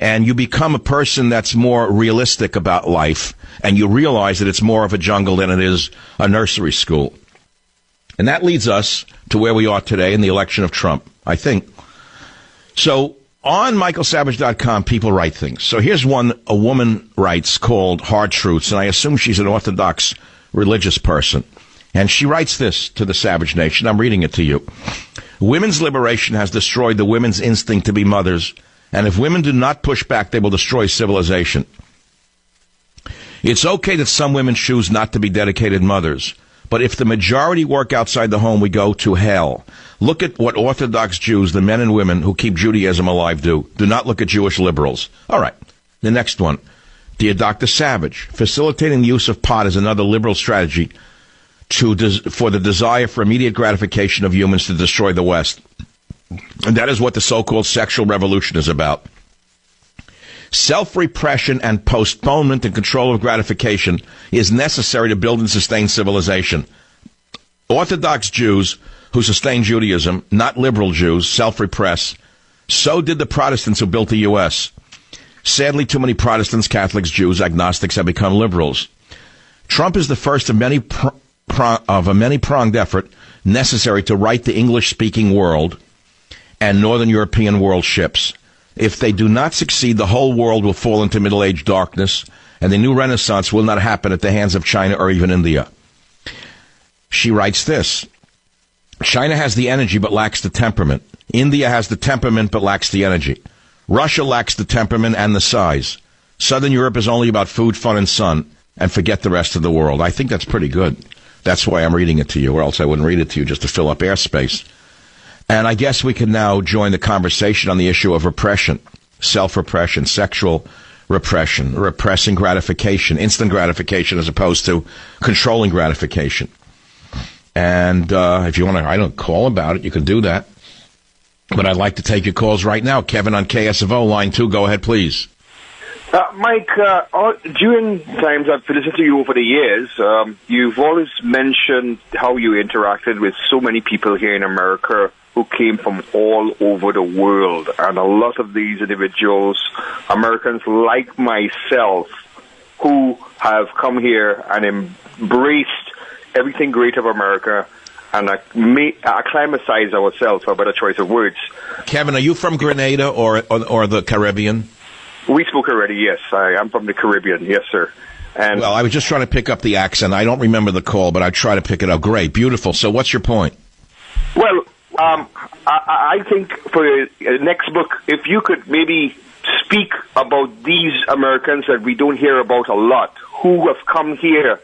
And you become a person that's more realistic about life, and you realize that it's more of a jungle than it is a nursery school. And that leads us to where we are today in the election of Trump, I think. So on michaelsavage.com, people write things. So here's one a woman writes called Hard Truths, and I assume she's an Orthodox religious person. And she writes this to the Savage Nation. I'm reading it to you. Women's liberation has destroyed the women's instinct to be mothers, and if women do not push back, they will destroy civilization. It's okay that some women choose not to be dedicated mothers, but if the majority work outside the home, we go to hell. Look at what Orthodox Jews, the men and women who keep Judaism alive, do. Do not look at Jewish liberals. All right, the next one. Dear Dr. Savage, facilitating the use of pot is another liberal strategy for the desire for immediate gratification of humans to destroy the West. And that is what the so-called sexual revolution is about. Self-repression and postponement and control of gratification is necessary to build and sustain civilization. Orthodox Jews who sustain Judaism, not liberal Jews, self-repress. So did the Protestants who built the U.S. Sadly, too many Protestants, Catholics, Jews, agnostics have become liberals. Trump is the first of a many-pronged effort necessary to right the English-speaking world and Northern European world ships. If they do not succeed, the whole world will fall into middle-age darkness, and the new renaissance will not happen at the hands of China or even India. She writes this: China has the energy but lacks the temperament. India has the temperament but lacks the energy. Russia lacks the temperament and the size. Southern Europe is only about food, fun, and sun, and forget the rest of the world. I think that's pretty good. That's why I'm reading it to you, or else I wouldn't read it to you, just to fill up airspace. And I guess we can now join the conversation on the issue of repression, self-repression, sexual repression, repressing gratification, instant gratification as opposed to controlling gratification. And if you want to, call about it, you can do that. But I'd like to take your calls right now. Kevin on KSFO, line 2. Go ahead, please. Mike, during times I've listened to you over the years, you've always mentioned how you interacted with so many people here in America who came from all over the world. And a lot of these individuals, Americans like myself, who have come here and embraced everything great of America and acclimatize ourselves, for a better choice of words. Kevin, are you from Grenada or the Caribbean? We spoke already, yes. I'm from the Caribbean, yes, sir. And well, I was just trying to pick up the accent. I don't remember the call, but I try to pick it up. Great, beautiful. So what's your point? Well, I think for the next book, if you could maybe speak about these Americans that we don't hear about a lot, who have come here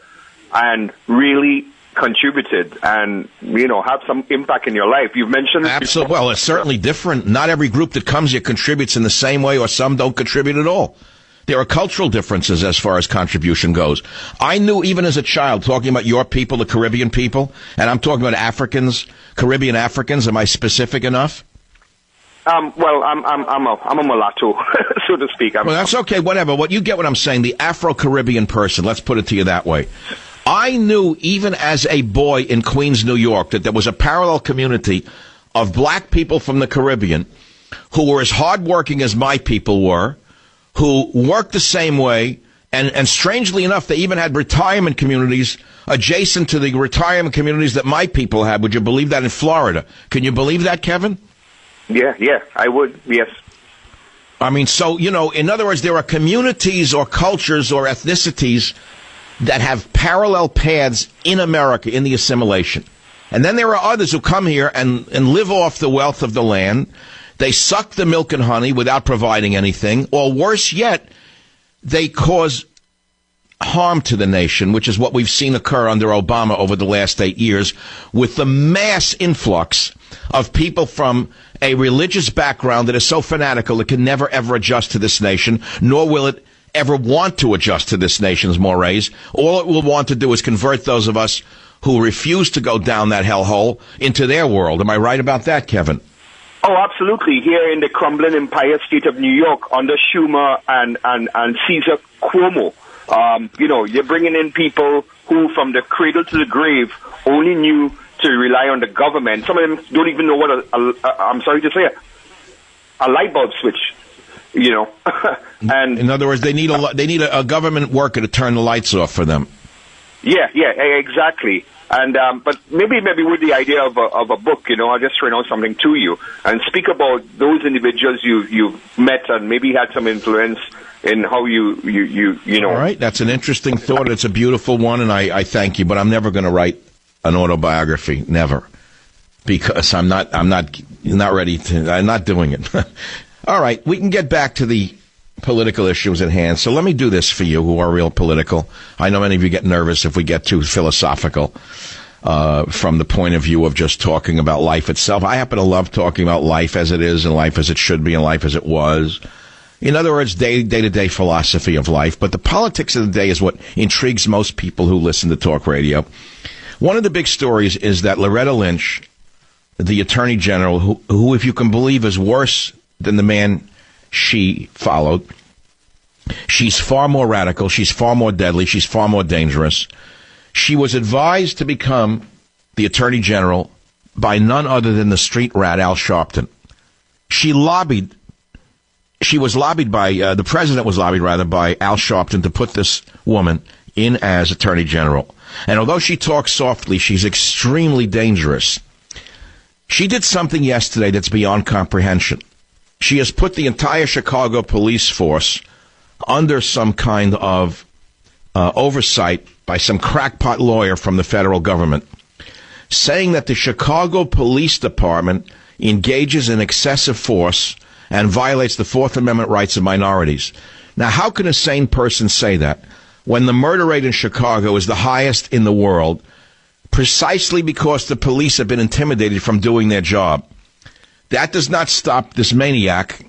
and really contributed and, have some impact in your life. You've mentioned... Absolutely. Well, it's certainly different. Not every group that comes here contributes in the same way, or some don't contribute at all. There are cultural differences as far as contribution goes. I knew even as a child, talking about your people, the Caribbean people, and I'm talking about Africans, Caribbean Africans. Am I specific enough? Well, I'm a mulatto, so to speak. Well, that's okay, whatever. You get what I'm saying. The Afro-Caribbean person, let's put it to you that way. I knew even as a boy in Queens, New York, that there was a parallel community of black people from the Caribbean who were as hardworking as my people were, who worked the same way, and strangely enough, they even had retirement communities adjacent to the retirement communities that my people had. Would you believe that in Florida? Can you believe that, Kevin? Yeah, I would, yes. I mean, so, in other words, there are communities or cultures or ethnicities that have parallel paths in America in the assimilation. And then there are others who come here and live off the wealth of the land. They suck the milk and honey without providing anything. Or worse yet, they cause harm to the nation, which is what we've seen occur under Obama over the last 8 years, with the mass influx of people from a religious background that is so fanatical it can never, ever adjust to this nation, nor will it ever want to adjust to this nation's mores. All it will want to do is convert those of us who refuse to go down that hellhole into their world. Am I right about that, Kevin? Oh, absolutely. Here in the crumbling Empire State of New York, under Schumer and Caesar Cuomo, you're bringing in people who, from the cradle to the grave, only knew to rely on the government. Some of them don't even know what I'm sorry to say, a light bulb switch. And in other words, they need a government worker to turn the lights off for them. Yeah, exactly. And but maybe with the idea of a book, I'll just throw out something to you and speak about those individuals you met and maybe had some influence in how you know. All right, that's an interesting thought. It's a beautiful one, and I thank you. But I'm never going to write an autobiography, never, because I'm not ready to. I'm not doing it. All right, we can get back to the political issues at hand. So let me do this for you who are real political. I know many of you get nervous if we get too philosophical from the point of view of just talking about life itself. I happen to love talking about life as it is and life as it should be and life as it was. In other words, day-to-day philosophy of life. But the politics of the day is what intrigues most people who listen to talk radio. One of the big stories is that Loretta Lynch, the Attorney General, who, if you can believe, is worse than the man she followed. She's far more radical. She's far more deadly. She's far more dangerous. She was advised to become the Attorney General by none other than the street rat Al Sharpton. She was lobbied by, the president was lobbied, rather, by Al Sharpton to put this woman in as Attorney General. And although she talks softly, she's extremely dangerous. She did something yesterday that's beyond comprehension. She has put the entire Chicago police force under some kind of oversight by some crackpot lawyer from the federal government, saying that the Chicago Police Department engages in excessive force and violates the Fourth Amendment rights of minorities. Now, how can a sane person say that when the murder rate in Chicago is the highest in the world, precisely because the police have been intimidated from doing their job? That does not stop this maniac,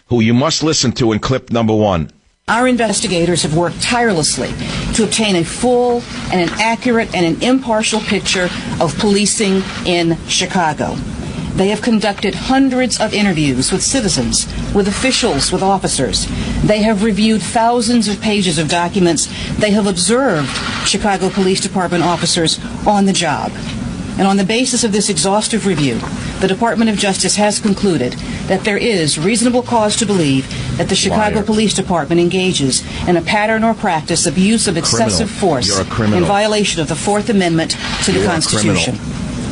who you must listen to in clip number 1. Our investigators have worked tirelessly to obtain a full and an accurate and an impartial picture of policing in Chicago. They have conducted hundreds of interviews with citizens, with officials, with officers. They have reviewed thousands of pages of documents. They have observed Chicago Police Department officers on the job. And on the basis of this exhaustive review, the Department of Justice has concluded that there is reasonable cause to believe that the Chicago Police Department engages in a pattern or practice of use of excessive force in violation of the Fourth Amendment to the Constitution.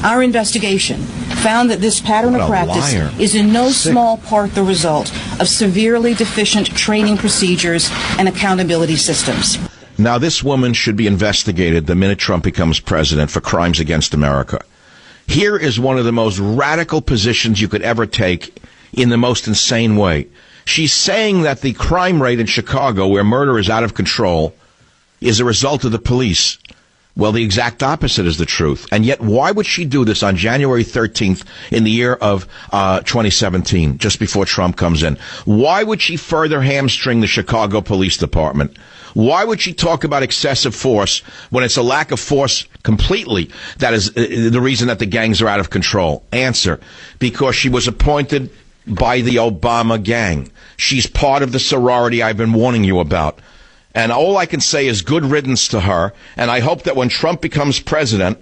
Our investigation found that this pattern of practice is in no small part the result of severely deficient training procedures and accountability systems. Now, this woman should be investigated the minute Trump becomes president for crimes against America. Here is one of the most radical positions you could ever take in the most insane way. She's saying that the crime rate in Chicago, where murder is out of control, is a result of the police. Well, the exact opposite is the truth. And yet, why would she do this on January 13th in the year of 2017, just before Trump comes in? Why would she further hamstring the Chicago Police Department? Why would she talk about excessive force when it's a lack of force completely that is the reason that the gangs are out of control? Answer: because she was appointed by the Obama gang. She's part of the sorority I've been warning you about. And all I can say is good riddance to her. And I hope that when Trump becomes president,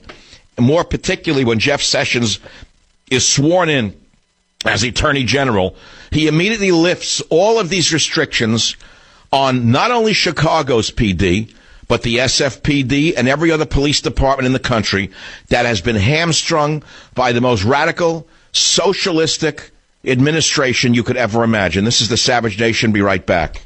more particularly when Jeff Sessions is sworn in as Attorney General, he immediately lifts all of these restrictions on not only Chicago's PD, but the SFPD and every other police department in the country that has been hamstrung by the most radical, socialistic administration you could ever imagine. This is the Savage Nation. Be right back.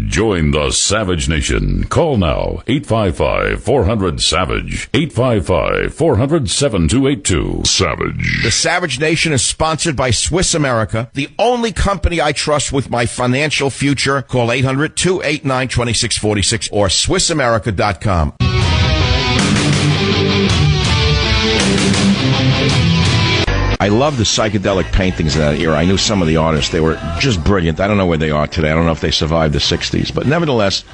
Join the Savage Nation. Call now, 855-400-SAVAGE, 855-400-7282. Savage. The Savage Nation is sponsored by Swiss America, the only company I trust with my financial future. Call 800-289-2646 or SwissAmerica.com. I love the psychedelic paintings of that era. I knew some of the artists. They were just brilliant. I don't know where they are today. I don't know if they survived the 60s. But nevertheless,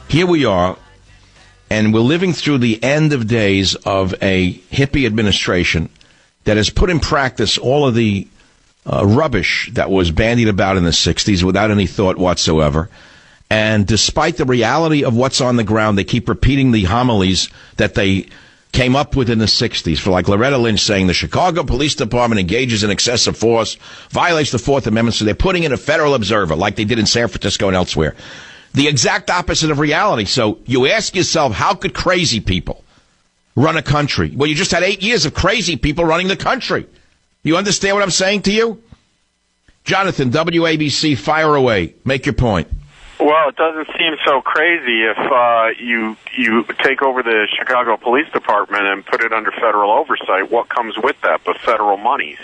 here we are, and we're living through the end of days of a hippie administration that has put in practice all of the rubbish that was bandied about in the 60s without any thought whatsoever. And despite the reality of what's on the ground, they keep repeating the homilies that they came up with in the 60s, for like Loretta Lynch saying the Chicago Police Department engages in excessive force, violates the Fourth Amendment, so they're putting in a federal observer like they did in San Francisco and elsewhere. The exact opposite of reality. So you ask yourself, how could crazy people run a country? Well, you just had 8 years of crazy people running the country. You understand what I'm saying to you? Jonathan, WABC, fire away. Make your point. Well, it doesn't seem so crazy if you take over the Chicago Police Department and put it under federal oversight. What comes with that but federal monies?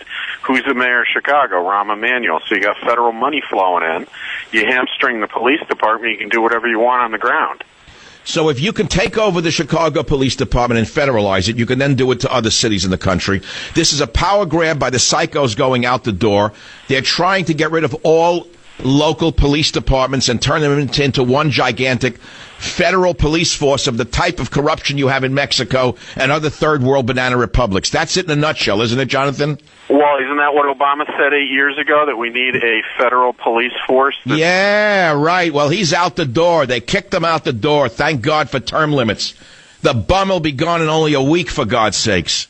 Who's the mayor of Chicago? Rahm Emanuel. So you got federal money flowing in. You hamstring the police department, you can do whatever you want on the ground. So if you can take over the Chicago Police Department and federalize it, you can then do it to other cities in the country. This is a power grab by the psychos going out the door. They're trying to get rid of all local police departments and turn them into one gigantic federal police force of the type of corruption you have in Mexico and other third world banana republics. That's it in a nutshell, isn't it, Jonathan? Well, isn't that what Obama said 8 years ago, that we need a federal police force? Yeah, right. Well, he's out the door. They kicked him out the door. Thank God for term limits. The bum will be gone in only a week, for God's sakes.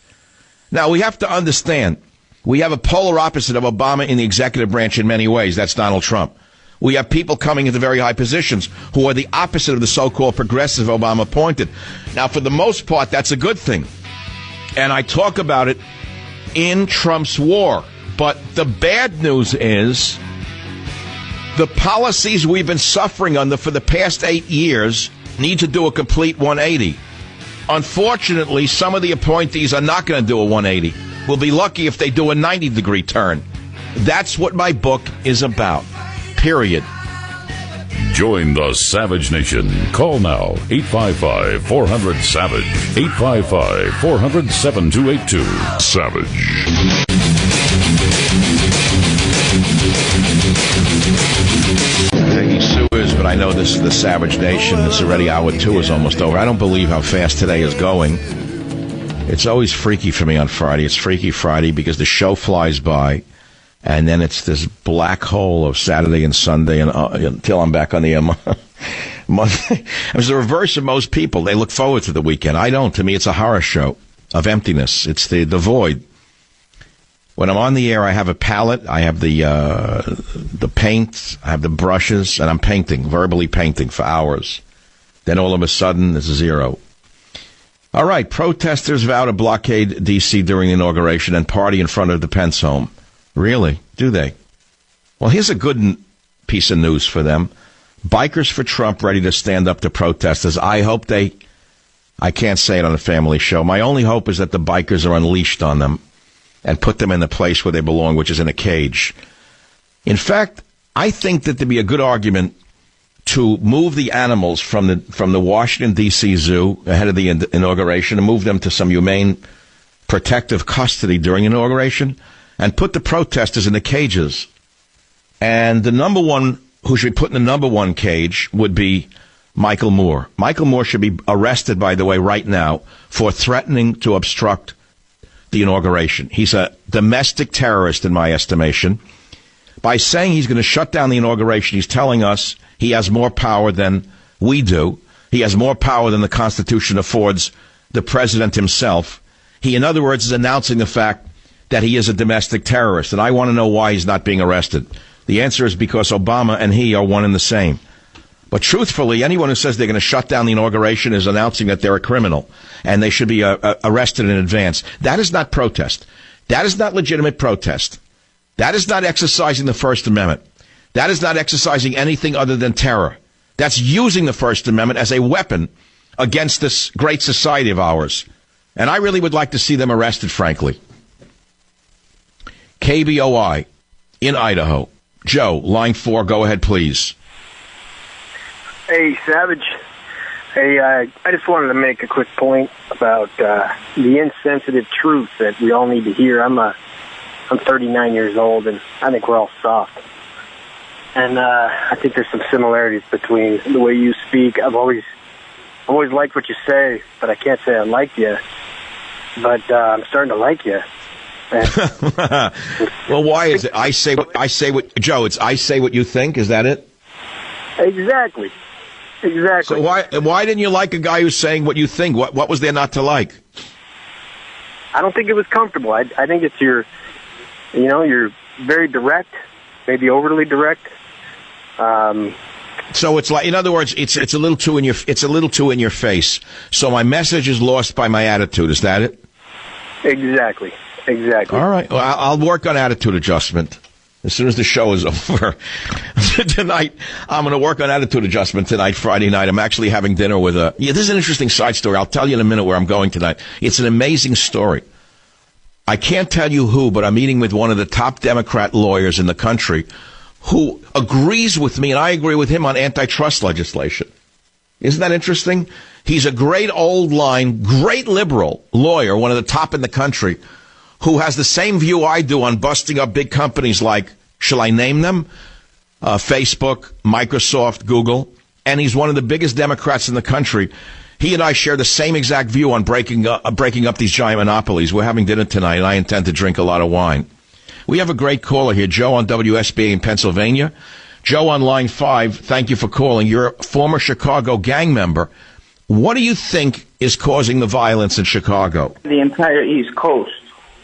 Now, we have to understand, we have a polar opposite of Obama in the executive branch in many ways. That's Donald Trump. We have people coming into very high positions who are the opposite of the so-called progressive Obama appointed. Now, for the most part, that's a good thing. And I talk about it in Trump's war. But the bad news is the policies we've been suffering under for the past 8 years need to do a complete 180. Unfortunately, some of the appointees are not going to do a 180. We'll be lucky if they do a 90-degree turn. That's what my book is about. Period. Join the Savage Nation. Call now, 855-400-SAVAGE. 855-400-7282. Savage. Peggy Sue is, but I know this is the Savage Nation. It's already hour 2 is almost over. I don't believe how fast today is going. It's always freaky for me on Friday. It's Freaky Friday because the show flies by, and then it's this black hole of Saturday and Sunday and until I'm back on the Monday. It's the reverse of most people. They look forward to the weekend. I don't. To me, it's a horror show of emptiness. It's the void. When I'm on the air, I have a palette. I have the paint. I have the brushes, and I'm painting, verbally painting for hours. Then all of a sudden, it's zero. All right, protesters vow to blockade D.C. during the inauguration and party in front of the Pence home. Really? Do they? Well, here's a good piece of news for them. Bikers for Trump ready to stand up to protesters. I can't say it on a family show. My only hope is that the bikers are unleashed on them and put them in the place where they belong, which is in a cage. In fact, I think that there'd be a good argument to move the animals from the Washington, D.C. Zoo ahead of the inauguration and move them to some humane protective custody during inauguration and put the protesters in the cages. And the number one who should be put in the number one cage would be Michael Moore. Michael Moore should be arrested, by the way, right now for threatening to obstruct the inauguration. He's a domestic terrorist, in my estimation. By saying he's going to shut down the inauguration, he's telling us he has more power than we do. He has more power than the Constitution affords the president himself. He, in other words, is announcing the fact that he is a domestic terrorist. And I want to know why he's not being arrested. The answer is because Obama and he are one and the same. But truthfully, anyone who says they're going to shut down the inauguration is announcing that they're a criminal and they should be arrested in advance. That is not protest. That is not legitimate protest. That is not exercising the First Amendment. That is not exercising anything other than terror. That's using the First Amendment as a weapon against this great society of ours. And I really would like to see them arrested, frankly. KBOI in Idaho. Joe, line 4, go ahead, please. Hey, Savage. Hey, I just wanted to make a quick point about the insensitive truth that we all need to hear. I'm 39 years old, and I think we're all soft. And I think there's some similarities between the way you speak. I've always liked what you say, but I can't say I like you. But I'm starting to like you. Well, why is it? I say what Joe, it's I say what you think, is that it? Exactly. So why didn't you like a guy who's saying what you think? What was there not to like? I don't think it was comfortable. I think it's you're very direct, maybe overly direct. So it's like, in other words, it's a little too in your face. So my message is lost by my attitude. Is that it? Exactly. All right. Well, I'll work on attitude adjustment as soon as the show is over. Tonight, I'm going to work on attitude adjustment tonight, Friday night. I'm actually having dinner with this is an interesting side story. I'll tell you in a minute where I'm going tonight. It's an amazing story. I can't tell you who, but I'm meeting with one of the top Democrat lawyers in the country who agrees with me, and I agree with him on antitrust legislation. Isn't that interesting? He's a great great liberal lawyer, one of the top in the country, who has the same view I do on busting up big companies like, shall I name them? Facebook, Microsoft, Google, and he's one of the biggest Democrats in the country. He and I share the same exact view on breaking up these giant monopolies. We're having dinner tonight, and I intend to drink a lot of wine. We have a great caller here, Joe on WSBA in Pennsylvania. Joe on line 5, thank you for calling. You're a former Chicago gang member. What do you think is causing the violence in Chicago? The entire East Coast.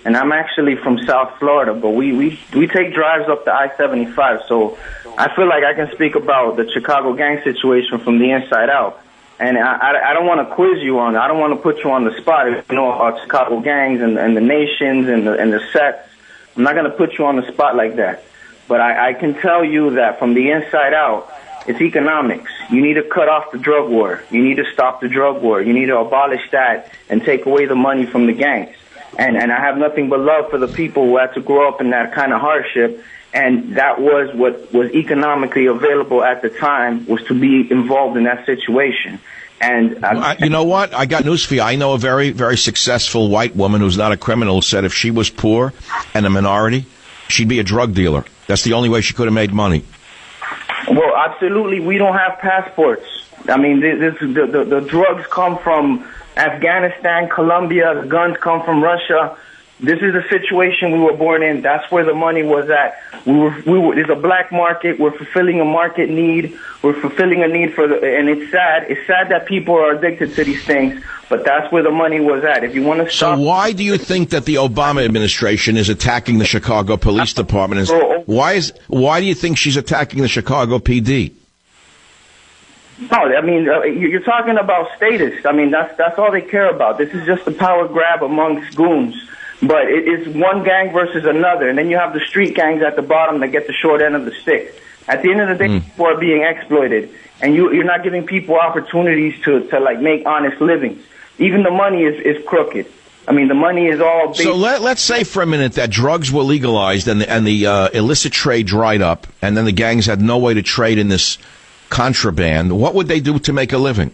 And I'm actually from South Florida, but we take drives up to I-75, so I feel like I can speak about the Chicago gang situation from the inside out. And I don't want to quiz you on it. I don't want to put you on the spot if you know about Chicago gangs and the nations and the sets. I'm not going to put you on the spot like that. But I can tell you that from the inside out, it's economics. You need to cut off the drug war. You need to stop the drug war. You need to abolish that and take away the money from the gangs. And I have nothing but love for the people who had to grow up in that kind of hardship. And that was what was economically available at the time, was to be involved in that situation. And you know what? I got news for you. I know a very, very successful white woman who's not a criminal who said if she was poor and a minority, she'd be a drug dealer. That's the only way she could have made money. Well, absolutely. We don't have passports. I mean, the drugs come from Afghanistan, Colombia. The guns come from Russia. This is the situation we were born in. That's where the money was at. There's a black market. We're fulfilling a market need. We're fulfilling a need and it's sad. It's sad that people are addicted to these things, but that's where the money was at. If you want to stop. So why do you think that the Obama administration is attacking the Chicago Police Department? Why do you think she's attacking the Chicago PD? No, I mean, you're talking about status. I mean, that's all they care about. This is just a power grab amongst goons. But it's one gang versus another, and then you have the street gangs at the bottom that get the short end of the stick. At the end of the day, people are being exploited, and you're not giving people opportunities to like make honest livings. Even the money is crooked. I mean, the money is all based. So let's say for a minute that drugs were legalized and the illicit trade dried up, and then the gangs had no way to trade in this contraband. What would they do to make a living?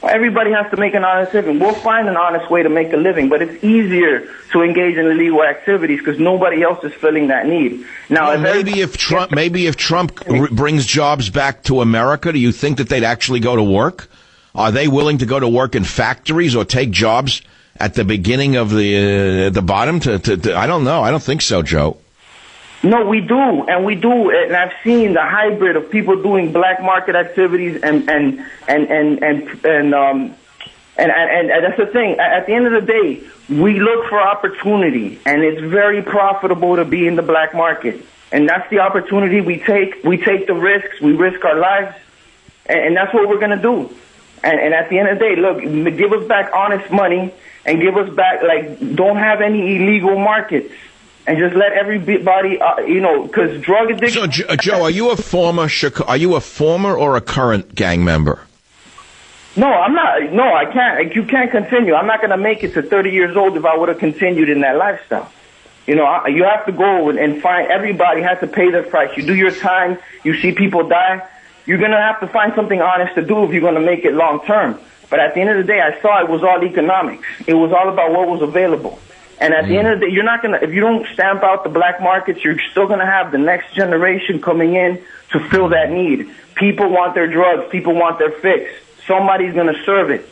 Everybody has to make an honest living. We'll find an honest way to make a living, but it's easier to engage in illegal activities because nobody else is filling that need. Now, maybe if Trump brings jobs back to America, do you think that they'd actually go to work? Are they willing to go to work in factories or take jobs at the beginning of the bottom? I don't know. I don't think so, Joe. No, we do, and I've seen the hybrid of people doing black market activities, and that's the thing. At the end of the day, we look for opportunity, and it's very profitable to be in the black market, and that's the opportunity we take. We take the risks, we risk our lives, and that's what we're gonna do. And at the end of the day, look, give us back honest money, and give us back don't have any illegal markets. And just let everybody, because drug addiction. So, Joe, are you a former or a current gang member? No, I'm not. No, I can't. You can't continue. I'm not going to make it to 30 years old if I would have continued in that lifestyle. You have to go and find. Everybody has to pay their price. You do your time. You see people die. You're going to have to find something honest to do if you're going to make it long term. But at the end of the day, I saw it was all economics. It was all about what was available. And at the end of the day, you're not if you don't stamp out the black markets, you're still going to have the next generation coming in to fill that need. People want their drugs. People want their fix. Somebody's going to serve it.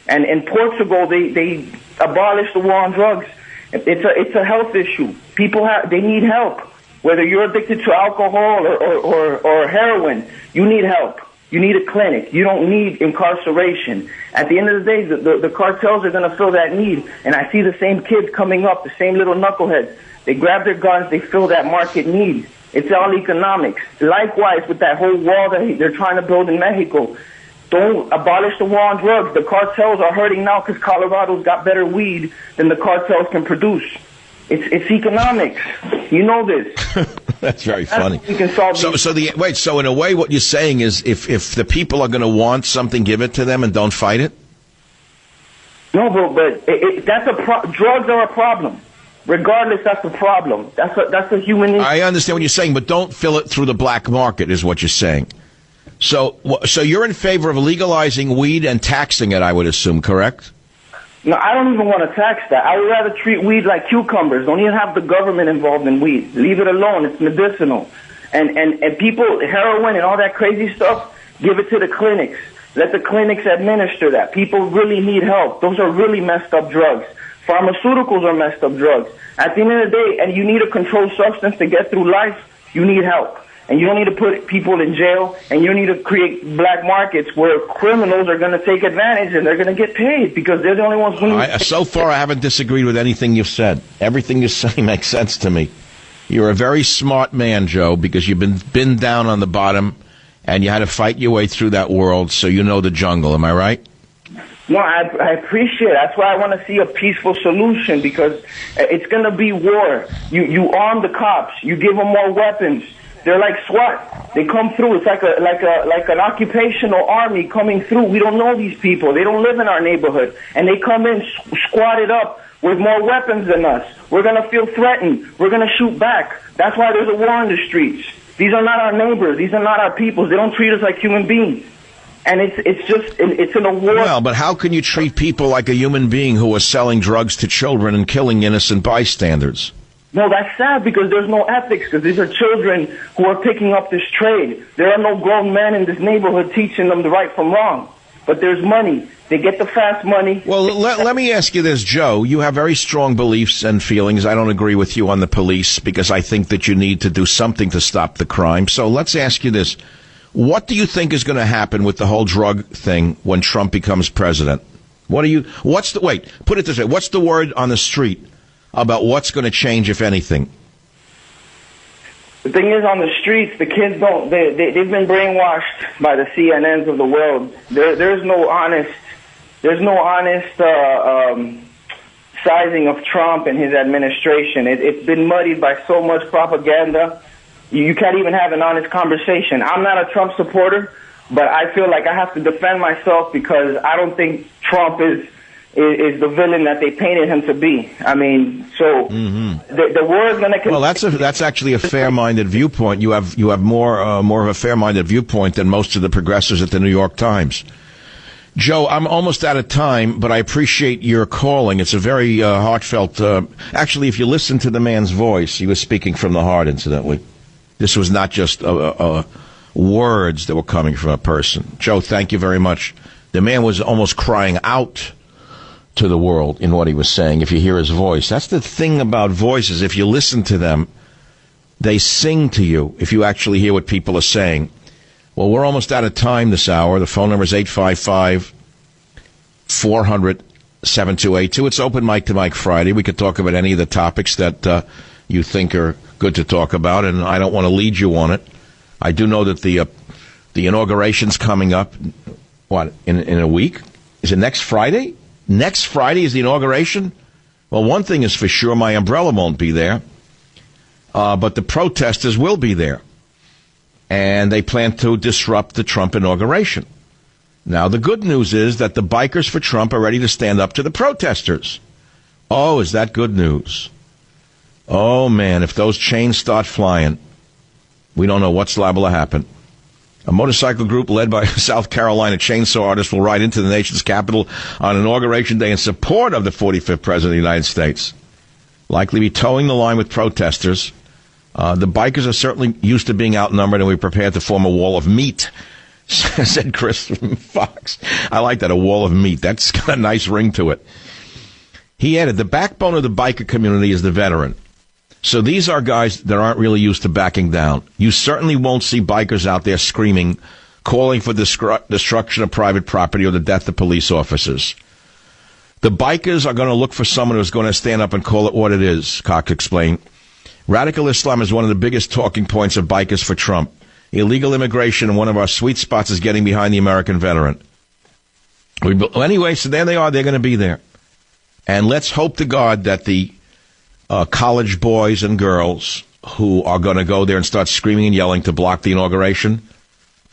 And in Portugal, they abolished the war on drugs. It's a health issue. People they need help. Whether you're addicted to alcohol or heroin, you need help. You need a clinic. You don't need incarceration. At the end of the day, the cartels are going to fill that need. And I see the same kids coming up, the same little knuckleheads. They grab their guns, they fill that market need. It's all economics. Likewise, with that whole wall that they're trying to build in Mexico, don't abolish the war on drugs. The cartels are hurting now because Colorado's got better weed than the cartels can produce. It's economics. You know this. That's very funny. We can solve So in a way, what you're saying is, if the people are going to want something, give it to them and don't fight it. No, but drugs are a problem. Regardless, that's a problem. That's a human issue. I understand what you're saying, but don't fill it through the black market, is what you're saying. So you're in favor of legalizing weed and taxing it, I would assume, correct? No, I don't even want to tax that. I would rather treat weed like cucumbers. Don't even have the government involved in weed. Leave it alone. It's medicinal. And people, heroin and all that crazy stuff, give it to the clinics. Let the clinics administer that. People really need help. Those are really messed up drugs. Pharmaceuticals are messed up drugs. At the end of the day, and you need a controlled substance to get through life, you need help. And you don't need to put people in jail, and you don't need to create black markets where criminals are going to take advantage and they're going to get paid because they're the only ones who... So far, I haven't disagreed with anything you've said. Everything you say makes sense to me. You're a very smart man, Joe, because you've been down on the bottom, and you had to fight your way through that world, so you know the jungle. Am I right? No, I appreciate it. That's why I want to see a peaceful solution, because it's going to be war. You arm the cops. You give them more weapons. They're like SWAT. They come through. It's like an occupational army coming through. We don't know these people. They don't live in our neighborhood, and they come in squatted up with more weapons than us. We're going to feel threatened. We're going to shoot back. That's why there's a war in the streets. These are not our neighbors. These are not our peoples. They don't treat us like human beings. And it's in a war. Well, but how can you treat people like a human being who are selling drugs to children and killing innocent bystanders? No, that's sad because there's no ethics, because these are children who are picking up this trade. There are no grown men in this neighborhood teaching them the right from wrong. But there's money. They get the fast money. Well, let me ask you this, Joe. You have very strong beliefs and feelings. I don't agree with you on the police because I think that you need to do something to stop the crime. So let's ask you this. What do you think is going to happen with the whole drug thing when Trump becomes president? Put it this way. What's the word on the street about what's going to change, if anything? The thing is, on the streets, the kids they've been brainwashed by the CNNs of the world. There's no honest sizing of Trump and his administration. It's been muddied by so much propaganda. You can't even have an honest conversation. I'm not a Trump supporter, but I feel like I have to defend myself because I don't think Trump is the villain that they painted him to be. I mean, so the war is going to... Well, that's actually a fair-minded viewpoint. You have more of a fair-minded viewpoint than most of the progressives at the New York Times. Joe, I'm almost out of time, but I appreciate your calling. It's a very heartfelt... actually, if you listen to the man's voice, he was speaking from the heart, incidentally. This was not just words that were coming from a person. Joe, thank you very much. The man was almost crying out to the world in what he was saying, if you hear his voice. That's the thing about voices. If you listen to them, they sing to you if you actually hear what people are saying. Well, we're almost out of time this hour. The phone number is 855-400-7282. It's Open Mic to Mike Friday. We could talk about any of the topics that you think are good to talk about, and I don't want to lead you on it. I do know that the inauguration's coming up, in a week? Is it next Friday? Next Friday is the inauguration? Well, one thing is for sure, my umbrella won't be there, but the protesters will be there. And they plan to disrupt the Trump inauguration. Now, the good news is that the bikers for Trump are ready to stand up to the protesters. Oh, is that good news? Oh, man, if those chains start flying, we don't know what's liable to happen. A motorcycle group led by South Carolina chainsaw artists will ride into the nation's capital on Inauguration Day in support of the 45th President of the United States. Likely be towing the line with protesters. The bikers are certainly used to being outnumbered, and we're prepared to form a wall of meat, said Chris Fox. I like that, a wall of meat. That's got a nice ring to it. He added, the backbone of the biker community is the veteran. So these are guys that aren't really used to backing down. You certainly won't see bikers out there screaming, calling for destruction of private property or the death of police officers. The bikers are going to look for someone who's going to stand up and call it what it is, Cox explained. Radical Islam is one of the biggest talking points of bikers for Trump. Illegal immigration, and one of our sweet spots is getting behind the American veteran. Anyway, so there they are. They're going to be there. And let's hope to God that the college boys and girls who are going to go there and start screaming and yelling to block the inauguration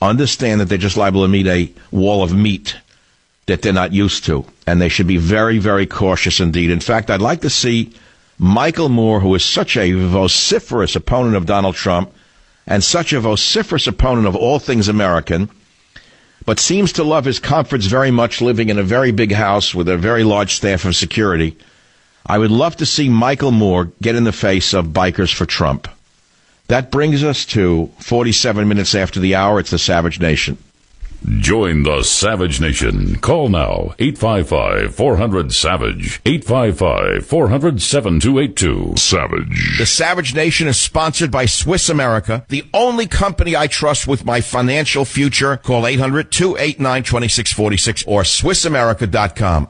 understand that they're just liable to meet a wall of meat that they're not used to. And they should be very, very cautious indeed. In fact, I'd like to see Michael Moore, who is such a vociferous opponent of Donald Trump and such a vociferous opponent of all things American, but seems to love his comforts very much, living in a very big house with a very large staff of security. I would love to see Michael Moore get in the face of bikers for Trump. That brings us to 47 minutes after the hour. It's the Savage Nation. Join the Savage Nation. Call now, 855-400-SAVAGE, 855-400-7282. Savage. The Savage Nation is sponsored by Swiss America, the only company I trust with my financial future. Call 800-289-2646 or SwissAmerica.com.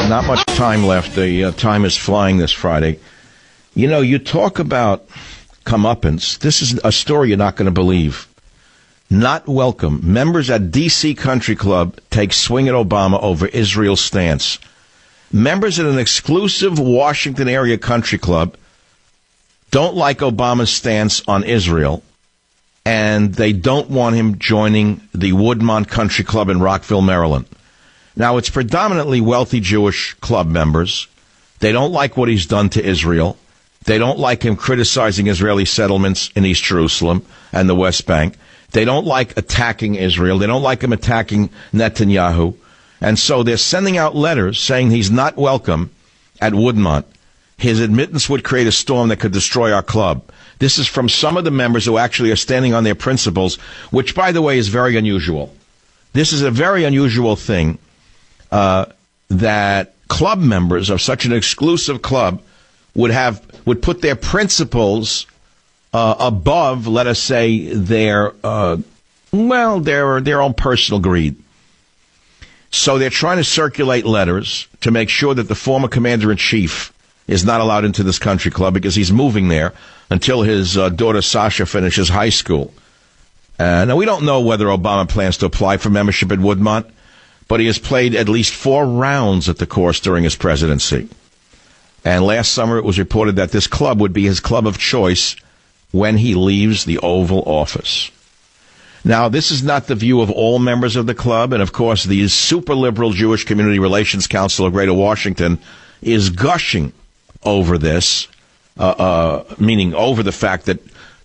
Not much time left. The time is flying this Friday. You know, you talk about comeuppance. This is a story you're not going to believe. Not welcome. Members at D.C. Country Club take swing at Obama over Israel's stance. Members at an exclusive Washington area country club don't like Obama's stance on Israel, and they don't want him joining the Woodmont Country Club in Rockville, Maryland. Now, it's predominantly wealthy Jewish club members. They don't like what he's done to Israel. They don't like him criticizing Israeli settlements in East Jerusalem and the West Bank. They don't like attacking Israel. They don't like him attacking Netanyahu. And so they're sending out letters saying he's not welcome at Woodmont. His admittance would create a storm that could destroy our club. This is from some of the members who actually are standing on their principles, which, by the way, is very unusual. This is a very unusual thing. That club members of such an exclusive club would put their principles above, let us say, their own personal greed. So they're trying to circulate letters to make sure that the former commander-in-chief is not allowed into this country club because he's moving there until his daughter Sasha finishes high school. Now, we don't know whether Obama plans to apply for membership at Woodmont, but he has played at least 4 rounds at the course during his presidency. And last summer it was reported that this club would be his club of choice when he leaves the Oval Office. Now, this is not the view of all members of the club, and of course the super liberal Jewish Community Relations Council of Greater Washington is gushing over this, meaning over the fact that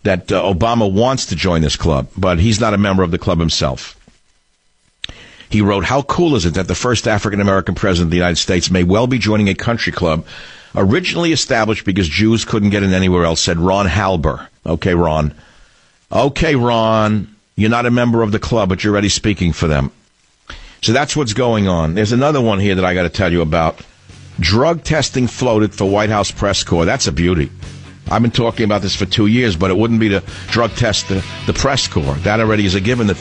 Obama wants to join this club, but he's not a member of the club himself. He wrote, "How cool is it that the first African-American president of the United States may well be joining a country club originally established because Jews couldn't get in anywhere else," said Ron Halber. Okay, Ron, you're not a member of the club, but you're already speaking for them. So that's what's going on. There's another one here that I got to tell you about. Drug testing floated for White House press corps. That's a beauty. I've been talking about this for 2 years, but it wouldn't be to drug test the press corps. That already is a given that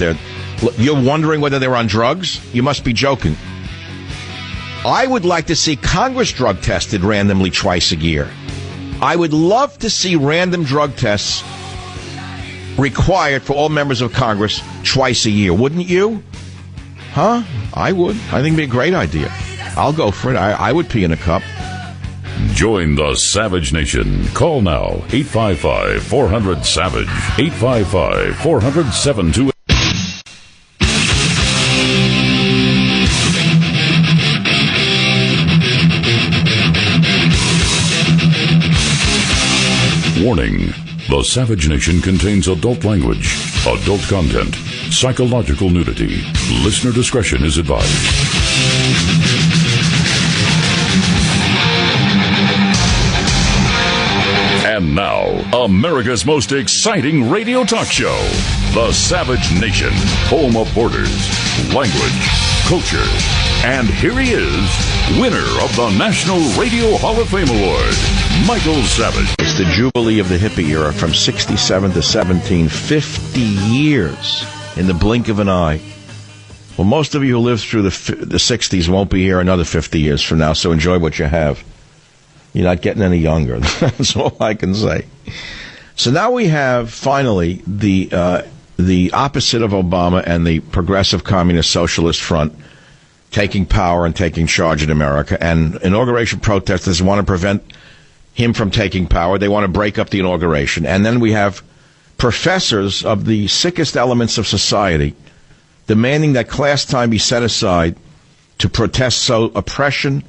you're wondering whether they're on drugs? You must be joking. I would like to see Congress drug tested randomly twice a year. I would love to see random drug tests required for all members of Congress twice a year. Wouldn't you? Huh? I would. I think it'd be a great idea. I'll go for it. I would pee in a cup. Join the Savage Nation. Call now, 855-400-SAVAGE, 855-400-7282. Warning. The Savage Nation contains adult language, adult content, psychological nudity. Listener discretion is advised. And now, America's most exciting radio talk show, The Savage Nation, home of borders, language, culture. And here he is, winner of the National Radio Hall of Fame Award, Michael Savage. It's the Jubilee of the hippie era from 67 to 17, 50 years in the blink of an eye. Well, most of you who lived through the 60s won't be here another 50 years from now, so enjoy what you have. You're not getting any younger. That's all I can say. So now we have, finally, the opposite of Obama and the Progressive Communist Socialist Front taking power and taking charge in America. And inauguration protesters want to prevent him from taking power. They want to break up the inauguration. And then we have professors of the sickest elements of society demanding that class time be set aside to protest oppression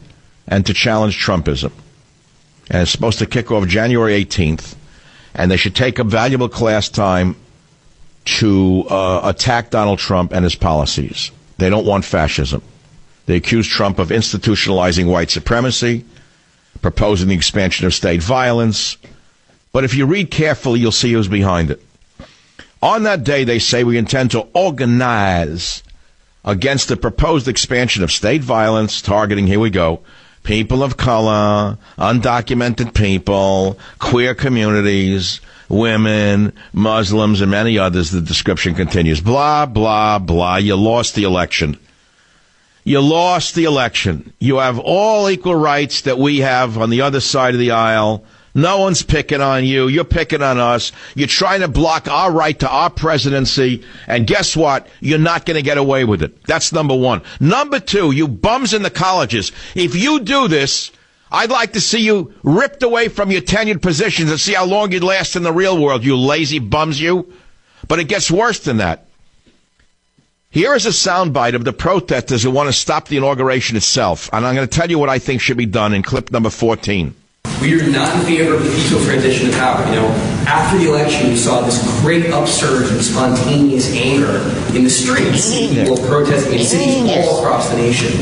and to challenge Trumpism. And it's supposed to kick off January 18th. And they should take up valuable class time to attack Donald Trump and his policies. They don't want fascism. They accuse Trump of institutionalizing white supremacy, proposing the expansion of state violence. But if you read carefully, you'll see who's behind it. On that day, they say we intend to organize against the proposed expansion of state violence, targeting, here we go, people of color, undocumented people, queer communities, women, Muslims, and many others. The description continues. Blah, blah, blah. You lost the election. You lost the election. You have all equal rights that we have on the other side of the aisle. No one's picking on you. You're picking on us. You're trying to block our right to our presidency. And guess what? You're not going to get away with it. That's number one. Number two, you bums in the colleges. If you do this, I'd like to see you ripped away from your tenured positions and see how long you'd last in the real world, you lazy bums, you. But it gets worse than that. Here is a soundbite of the protesters who want to stop the inauguration itself. And I'm going to tell you what I think should be done in clip number 14. We are not in favor of the peaceful transition of power. After the election, we saw this great upsurge in spontaneous anger in the streets. People protesting in cities all across the nation.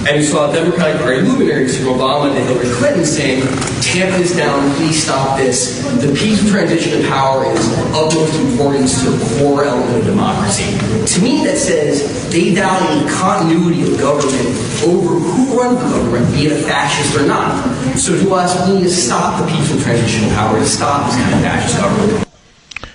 And we saw Democratic Party luminaries from Obama and Hillary Clinton saying, tamp this down, please stop this. The peaceful transition of power is of utmost importance to the core element of democracy. To me, that says they value continuity of government over who runs the government, be it a fascist or not. So to us, we need to stop the peaceful transition of power, to stop this kind of fascist government.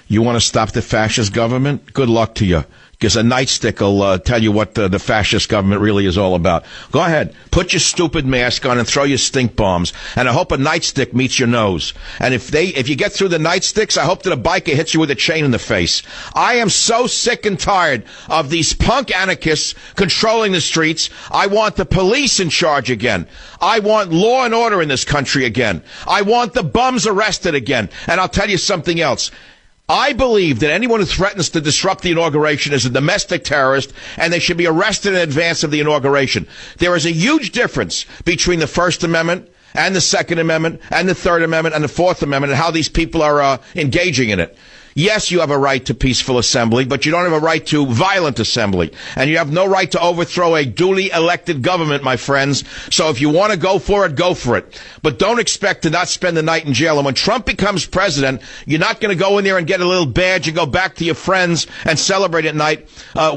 You want to stop the fascist government? Good luck to you. Because a nightstick will tell you what the fascist government really is all about. Go ahead. Put your stupid mask on and throw your stink bombs. And I hope a nightstick meets your nose. And if you get through the nightsticks, I hope that a biker hits you with a chain in the face. I am so sick and tired of these punk anarchists controlling the streets. I want the police in charge again. I want law and order in this country again. I want the bums arrested again. And I'll tell you something else. I believe that anyone who threatens to disrupt the inauguration is a domestic terrorist, and they should be arrested in advance of the inauguration. There is a huge difference between the First Amendment and the Second Amendment and the Third Amendment and the Fourth Amendment and how these people are engaging in it. Yes, you have a right to peaceful assembly, but you don't have a right to violent assembly. And you have no right to overthrow a duly elected government, my friends. So if you want to go for it, go for it. But don't expect to not spend the night in jail. And when Trump becomes president, you're not going to go in there and get a little badge and go back to your friends and celebrate at night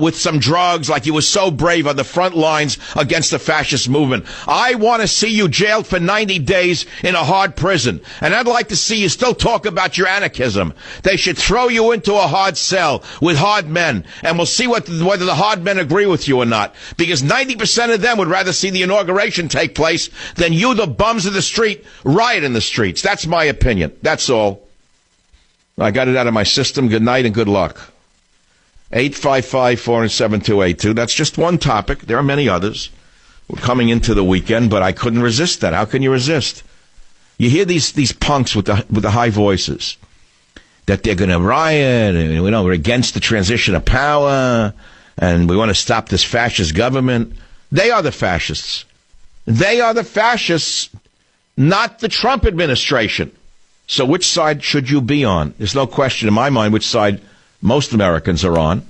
with some drugs like you were so brave on the front lines against the fascist movement. I want to see you jailed for 90 days in a hard prison. And I'd like to see you still talk about your anarchism. They should throw you into a hard cell with hard men, and we'll see whether the hard men agree with you or not. Because 90% of them would rather see the inauguration take place than you, the bums of the street, riot in the streets. That's my opinion. That's all. I got it out of my system. Good night and good luck. 855-407-282. That's just one topic. There are many others. We're coming into the weekend, but I couldn't resist that. How can you resist? You hear these punks with the high voices that they're going to riot, and we're against the transition of power, and we want to stop this fascist government. They are the fascists. They are the fascists, not the Trump administration. So which side should you be on? There's no question in my mind which side most Americans are on.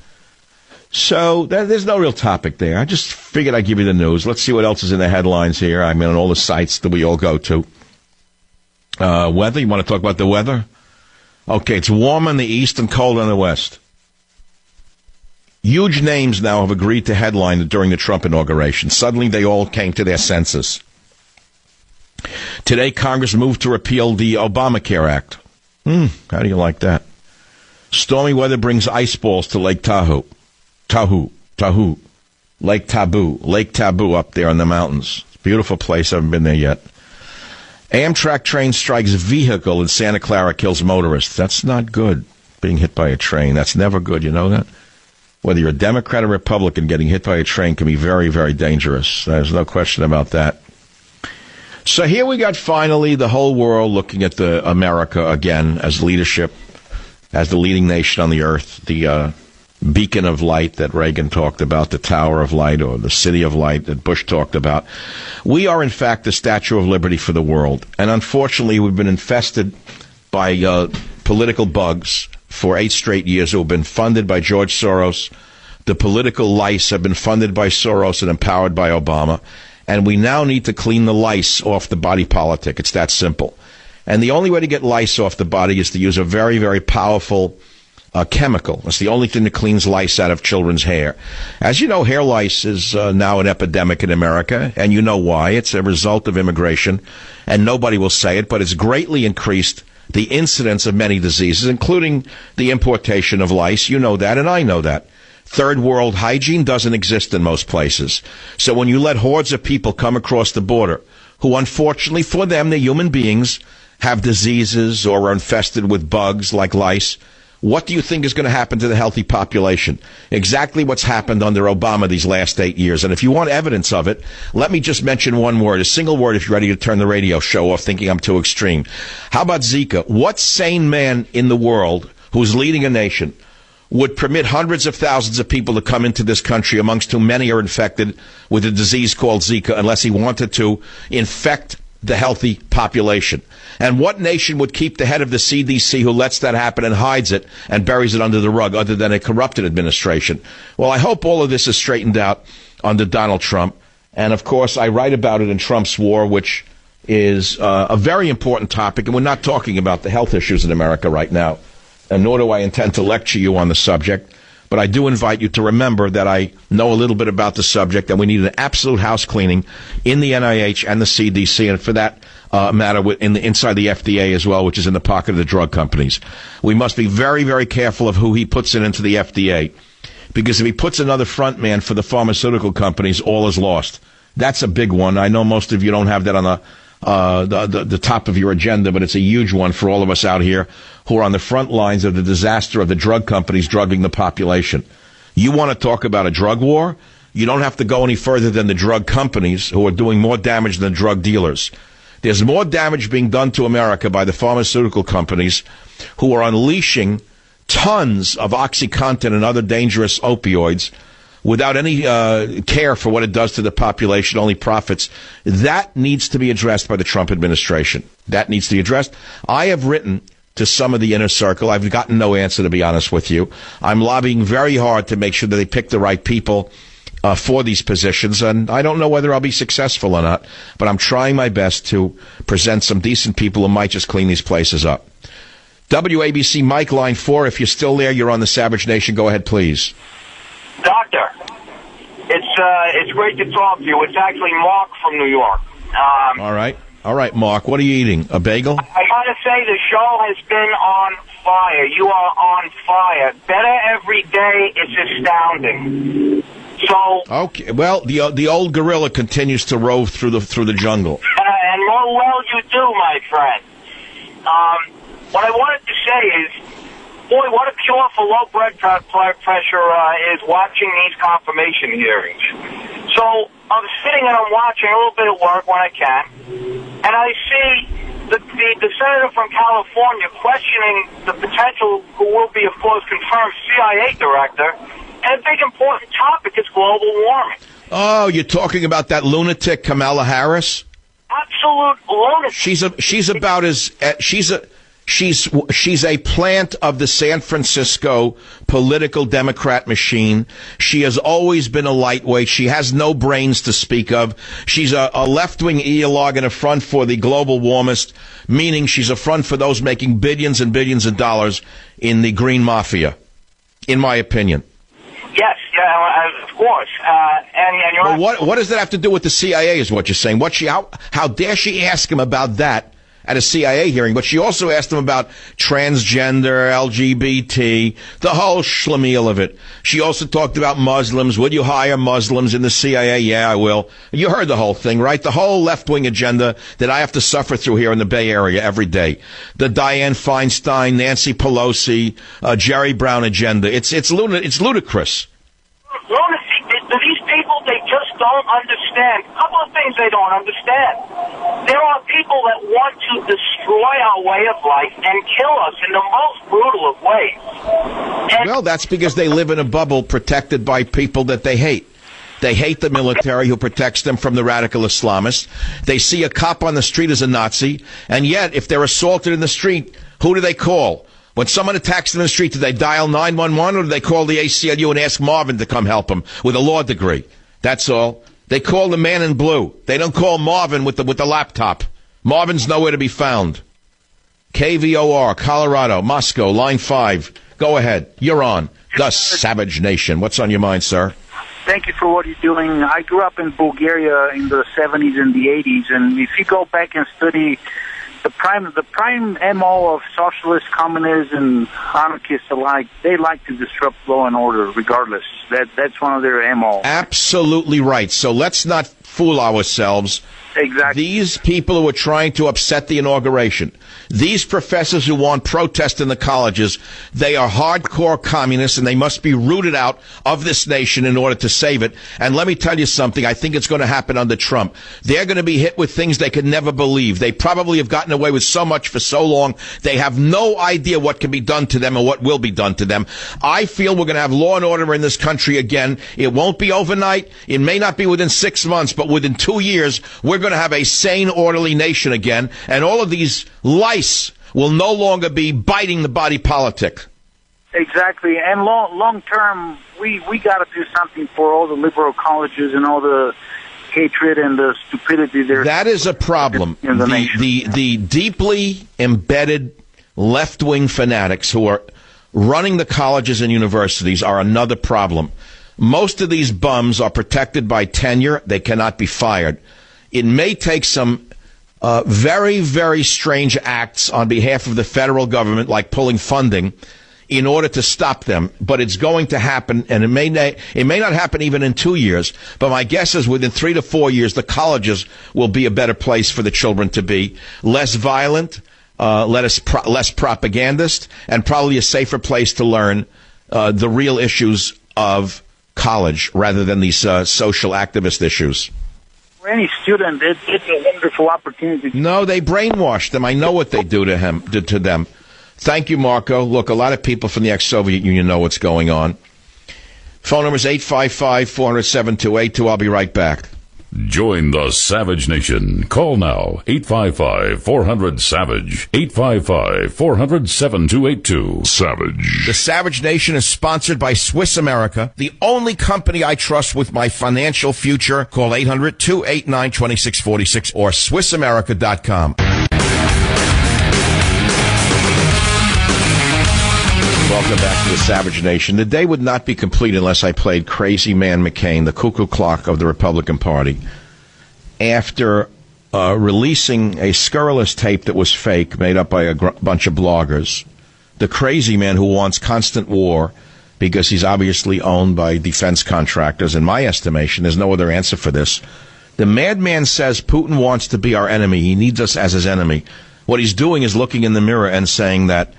So there's no real topic there. I just figured I'd give you the news. Let's see what else is in the headlines here. I mean, on all the sites that we all go to. Weather, you want to talk about the weather? Okay, it's warm in the east and cold in the west. Huge names now have agreed to headline during the Trump inauguration. Suddenly they all came to their senses. Today, Congress moved to repeal the Obamacare Act. How do you like that? Stormy weather brings ice balls to Lake Tahoe. Lake Taboo up there in the mountains. Beautiful place. I haven't been there yet. Amtrak train strikes vehicle in Santa Clara, kills motorist. That's not good, being hit by a train. That's never good, you know that? Whether you're a Democrat or Republican, getting hit by a train can be very, very dangerous. There's no question about that. So here we got finally the whole world looking at America again as leadership, as the leading nation on the earth, the beacon of light that Reagan talked about, the Tower of Light, or the City of Light that Bush talked about. We are, in fact, the Statue of Liberty for the world. And unfortunately, we've been infested by political bugs for 8 straight years who have been funded by George Soros. The political lice have been funded by Soros and empowered by Obama. And we now need to clean the lice off the body politic. It's that simple. And the only way to get lice off the body is to use a very, very powerful chemical. It's the only thing that cleans lice out of children's hair. As you know, hair lice is now an epidemic in America, and you know why. It's a result of immigration, and nobody will say it, but it's greatly increased the incidence of many diseases, including the importation of lice. You know that, and I know that. Third world hygiene doesn't exist in most places. So when you let hordes of people come across the border, who unfortunately for them, they're human beings, have diseases or are infested with bugs like lice, what do you think is going to happen to the healthy population? Exactly what's happened under Obama these last 8 years. And if you want evidence of it, let me just mention one word, a single word if you're ready to turn the radio show off thinking I'm too extreme. How about Zika? What sane man in the world who's leading a nation would permit hundreds of thousands of people to come into this country, amongst whom many are infected with a disease called Zika, unless he wanted to infect the healthy population? And what nation would keep the head of the CDC who lets that happen and hides it and buries it under the rug other than a corrupted administration? Well, I hope all of this is straightened out under Donald Trump. And, of course, I write about it in Trump's War, which is a very important topic. And we're not talking about the health issues in America right now, and nor do I intend to lecture you on the subject. But I do invite you to remember that I know a little bit about the subject, and we need an absolute house cleaning in the NIH and the CDC, and for that matter, inside the FDA as well, which is in the pocket of the drug companies. We must be very, very careful of who he puts into the FDA, because if he puts another front man for the pharmaceutical companies, all is lost. That's a big one. I know most of you don't have that on the top of your agenda, but it's a huge one for all of us out here who are on the front lines of the disaster of the drug companies drugging the population. You want to talk about a drug war? You don't have to go any further than the drug companies, who are doing more damage than drug dealers. There's more damage being done to America by the pharmaceutical companies, who are unleashing tons of OxyContin and other dangerous opioids without any care for what it does to the population, only profits. That needs to be addressed by the Trump administration. That needs to be addressed. I have written to some of the inner circle. I've gotten no answer, to be honest with you. I'm lobbying very hard to make sure that they pick the right people for these positions, and I don't know whether I'll be successful or not, but I'm trying my best to present some decent people who might just clean these places up. WABC Mike, line 4, if you're still there, you're on the Savage Nation. Go ahead, please. Doctor, it's great to talk to you. It's actually Mark from New York. All right, Mark. What are you eating? A bagel? I gotta say, the show has been on fire. You are on fire. Better every day. It's astounding. So okay. Well, the old gorilla continues to rove through the jungle. And more well you do, my friend. What I wanted to say is, boy, what a cure for low blood pressure is watching these confirmation hearings. So I'm sitting and I'm watching a little bit of work when I can, and I see the senator from California questioning the potential, who will be, of course, confirmed CIA director, and a big important topic is global warming. Oh, you're talking about that lunatic Kamala Harris? Absolute lunatic. She's a plant of the San Francisco political Democrat machine. She has always been a lightweight. She has no brains to speak of. She's a left-wing ideologue and a front for the global warmist, meaning she's a front for those making billions and billions of dollars in the green mafia, in my opinion. Yes, of course. And you're well, what does that have to do with the CIA is what you're saying? How dare she ask him about that at a CIA hearing? But she also asked him about transgender, LGBT, the whole schlemiel of it. She also talked about Muslims. Would you hire Muslims in the CIA? Yeah, I will. You heard the whole thing, right? The whole left-wing agenda that I have to suffer through here in the Bay Area every day. The Dianne Feinstein, Nancy Pelosi, Jerry Brown agenda. It's ludicrous. Lunacy. These people, they just don't understand. A couple of things they don't understand. There are people that want to destroy our way of life and kill us in the most brutal of ways. Well, that's because they live in a bubble protected by people that they hate. They hate the military who protects them from the radical Islamists. They see a cop on the street as a Nazi, and yet if they're assaulted in the street, who do they call? When someone attacks them in the street, do they dial 911 or do they call the ACLU and ask Marvin to come help them with a law degree? That's all. They call the man in blue. They don't call Marvin with the laptop. Marvin's nowhere to be found. KVOR, Colorado, Moscow, line 5. Go ahead. You're on the Savage Nation. What's on your mind, sir? Thank you for what you're doing. I grew up in Bulgaria in the 70s and the 80s, and if you go back and study the prime MO of socialists, communists, and anarchists alike, they like to disrupt law and order regardless. That's one of their MO. Absolutely right. So let's not fool ourselves. Exactly. These people who are trying to upset the inauguration, these professors who want protest in the colleges, they are hardcore communists, and they must be rooted out of this nation in order to save it. And let me tell you something. I think it's going to happen under Trump. They're going to be hit with things they could never believe. They probably have gotten away with so much for so long. They have no idea what can be done to them or what will be done to them. I feel we're going to have law and order in this country again. It won't be overnight. It may not be within 6 months, but within 2 years, we're going to have a sane, orderly nation again. And all of these lice will no longer be biting the body politic. Exactly. And long term, we got to do something for all the liberal colleges and all the hatred and the stupidity there. That is a problem. In the nation. The deeply embedded left-wing fanatics who are running the colleges and universities are another problem. Most of these bums are protected by tenure. They cannot be fired. It may take some very, very strange acts on behalf of the federal government, like pulling funding, in order to stop them. But it's going to happen, and it may not happen even in 2 years. But my guess is within 3 to 4 years, the colleges will be a better place for the children to be. Less violent, less propagandist, and probably a safer place to learn the real issues of college rather than these social activist issues. For any student, it's a wonderful opportunity. No, they brainwash them. I know what they do to them. Thank you, Marco. Look, a lot of people from the ex-Soviet Union know what's going on. Phone number is 855-400-7282. I'll be right back. Join the Savage Nation. Call now, 855-400-SAVAGE, 855-400-7282. Savage. The Savage Nation is sponsored by Swiss America, the only company I trust with my financial future. Call 800-289-2646 or SwissAmerica.com. Welcome back to the Savage Nation. The day would not be complete unless I played Crazy Man McCain, the cuckoo clock of the Republican Party. After releasing a scurrilous tape that was fake, made up by a bunch of bloggers, the crazy man who wants constant war because he's obviously owned by defense contractors, in my estimation, there's no other answer for this. The madman says Putin wants to be our enemy. He needs us as his enemy. What he's doing is looking in the mirror and saying that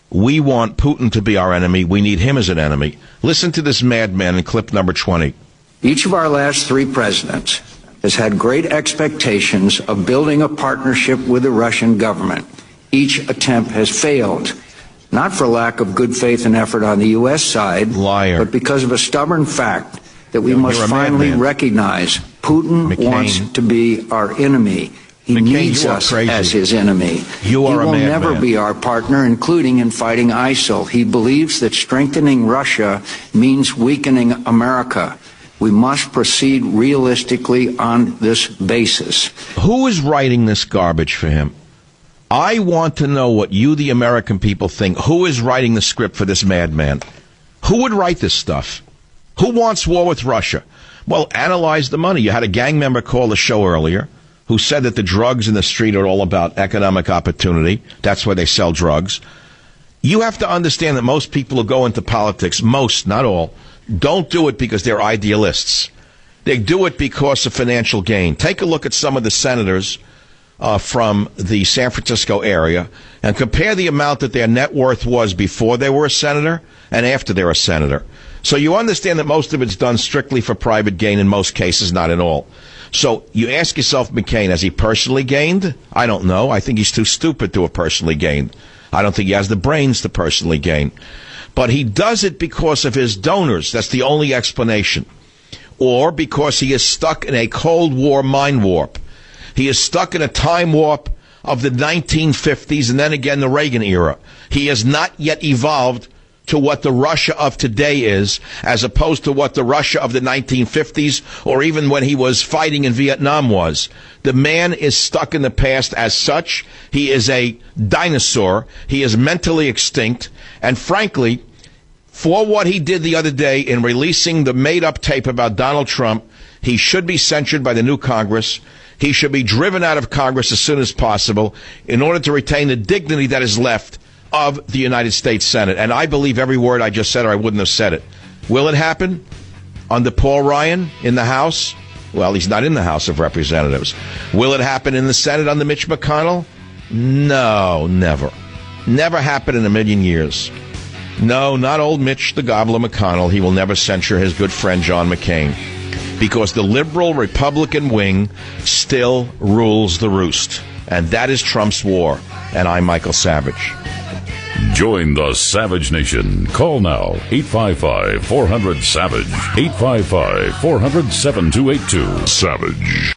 we want Putin to be our enemy. We need him as an enemy. Listen to this madman in clip number 20. Each of our last 3 presidents has had great expectations of building a partnership with the Russian government. Each attempt has failed, not for lack of good faith and effort on the U.S. side, Liar. but because of a stubborn fact that we must finally recognize Putin wants to be our enemy. He McCain, needs us as his enemy. You are he will never man. be our partner, including in fighting ISIL. He believes that strengthening Russia means weakening America. We must proceed realistically on this basis. Who is writing this garbage for him? I want to know what you, the American people, think. Who is writing the script for this madman? Who would write this stuff? Who wants war with Russia? Well, analyze the money. You had a gang member call the show earlier who said that the drugs in the street are all about economic opportunity. That's why they sell drugs. You have to understand that most people who go into politics, most, not all, don't do it because they're idealists. They do it because of financial gain. Take a look at some of the senators from the San Francisco area and compare the amount that their net worth was before they were a senator and after they're a senator. So you understand that most of it's done strictly for private gain in most cases, not in all. So you ask yourself, McCain, has he personally gained? I don't know. I think he's too stupid to have personally gained. I don't think he has the brains to personally gain. But he does it because of his donors. That's the only explanation. Or because he is stuck in a Cold War mind warp. He is stuck in a time warp of the 1950s and then again the Reagan era. He has not yet evolved to what the Russia of today is, as opposed to what the Russia of the 1950s or even when he was fighting in Vietnam was. The man is stuck in the past as such. He is a dinosaur. He is mentally extinct. And frankly, for what he did the other day in releasing the made-up tape about Donald Trump, he should be censured by the new Congress. He should be driven out of Congress as soon as possible in order to retain the dignity that is left of the United States Senate. And I believe every word I just said, or I wouldn't have said it. Will it happen under Paul Ryan in the House? Well, he's not in the House of Representatives. Will it happen in the Senate under Mitch McConnell? No, never. Never happen in a million years. No, not old Mitch the Gobbler McConnell. He will never censure his good friend John McCain, because the liberal Republican wing still rules the roost. And that is Trump's war. And I'm Michael Savage. Join the Savage Nation. Call now, 855-400-SAVAGE. 855-400-7282. Savage.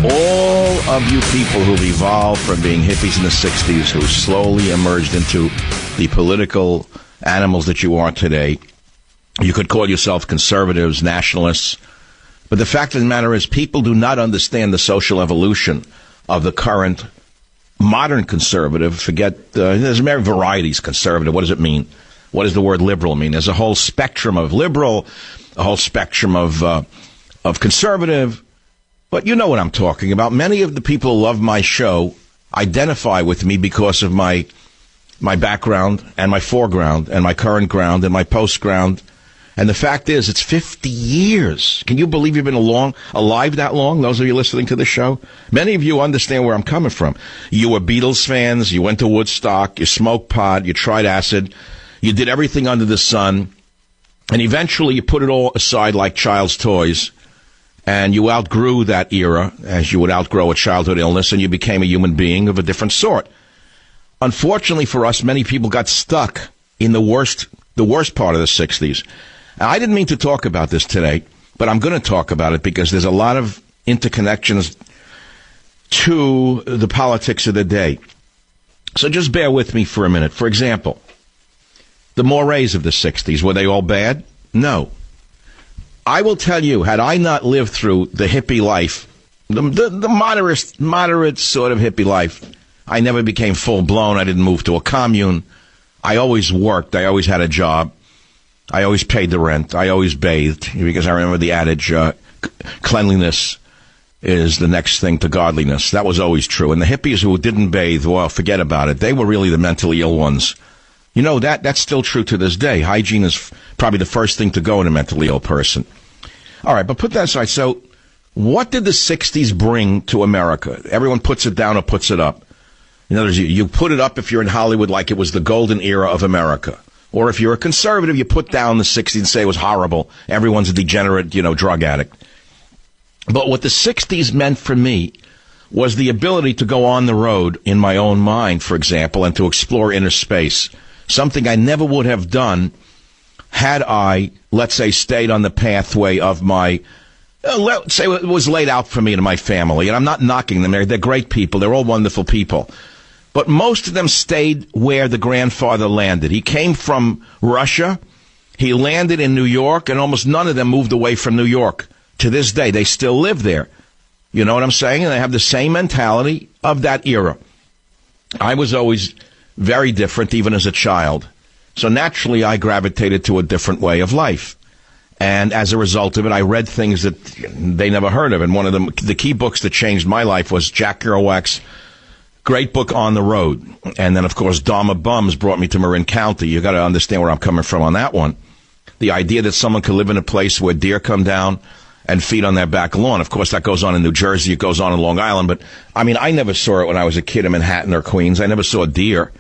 All of you people who've evolved from being hippies in the 60s, who slowly emerged into the political animals that you are today, you could call yourself conservatives, nationalists, but the fact of the matter is people do not understand the social evolution of the current modern conservative. Forget, there's many varieties conservative. What does it mean? What does the word liberal mean? There's a whole spectrum of liberal, a whole spectrum of conservative. But you know what I'm talking about. Many of the people who love my show identify with me because of my background and my foreground and my current ground and my postground. And the fact is, it's 50 years. Can you believe you've been alive that long, those of you listening to the show? Many of you understand where I'm coming from. You were Beatles fans, you went to Woodstock, you smoked pot, you tried acid, you did everything under the sun, and eventually you put it all aside like child's toys, and you outgrew that era, as you would outgrow a childhood illness, and you became a human being of a different sort. Unfortunately for us, many people got stuck in the worst part of the 60s. I didn't mean to talk about this today, but I'm going to talk about it because there's a lot of interconnections to the politics of the day. So just bear with me for a minute. For example, the mores of the 60s, were they all bad? No. I will tell you, had I not lived through the hippie life, the moderate sort of hippie life, I never became full-blown. I didn't move to a commune. I always worked. I always had a job. I always paid the rent. I always bathed, because I remember the adage, cleanliness is the next thing to godliness. That was always true. And the hippies who didn't bathe, well, forget about it. They were really the mentally ill ones. You know, that's still true to this day. Hygiene is probably the first thing to go in a mentally ill person. All right, but put that aside. So what did the 60s bring to America? Everyone puts it down or puts it up. In other words, you put it up if you're in Hollywood like it was the golden era of America. Or if you're a conservative, you put down the 60s and say it was horrible. Everyone's a degenerate, drug addict. But what the 60s meant for me was the ability to go on the road in my own mind, for example, and to explore inner space. Something I never would have done had I, let's say, stayed on the pathway of my, let's say it was laid out for me and my family. And I'm not knocking them. They're great people. They're all wonderful people. But most of them stayed where the grandfather landed. He came from Russia. He landed in New York, and almost none of them moved away from New York. To this day, they still live there. You know what I'm saying? And they have the same mentality of that era. I was always very different, even as a child. So naturally, I gravitated to a different way of life. And as a result of it, I read things that they never heard of. And one of the key books that changed my life was Jack Kerouac's great book, On the Road. And then, of course, Dharma Bums brought me to Marin County. You got to understand where I'm coming from on that one. The idea that someone could live in a place where deer come down and feed on their back lawn. Of course, that goes on in New Jersey. It goes on in Long Island. But, I mean, I never saw it when I was a kid in Manhattan or Queens. I never saw deer.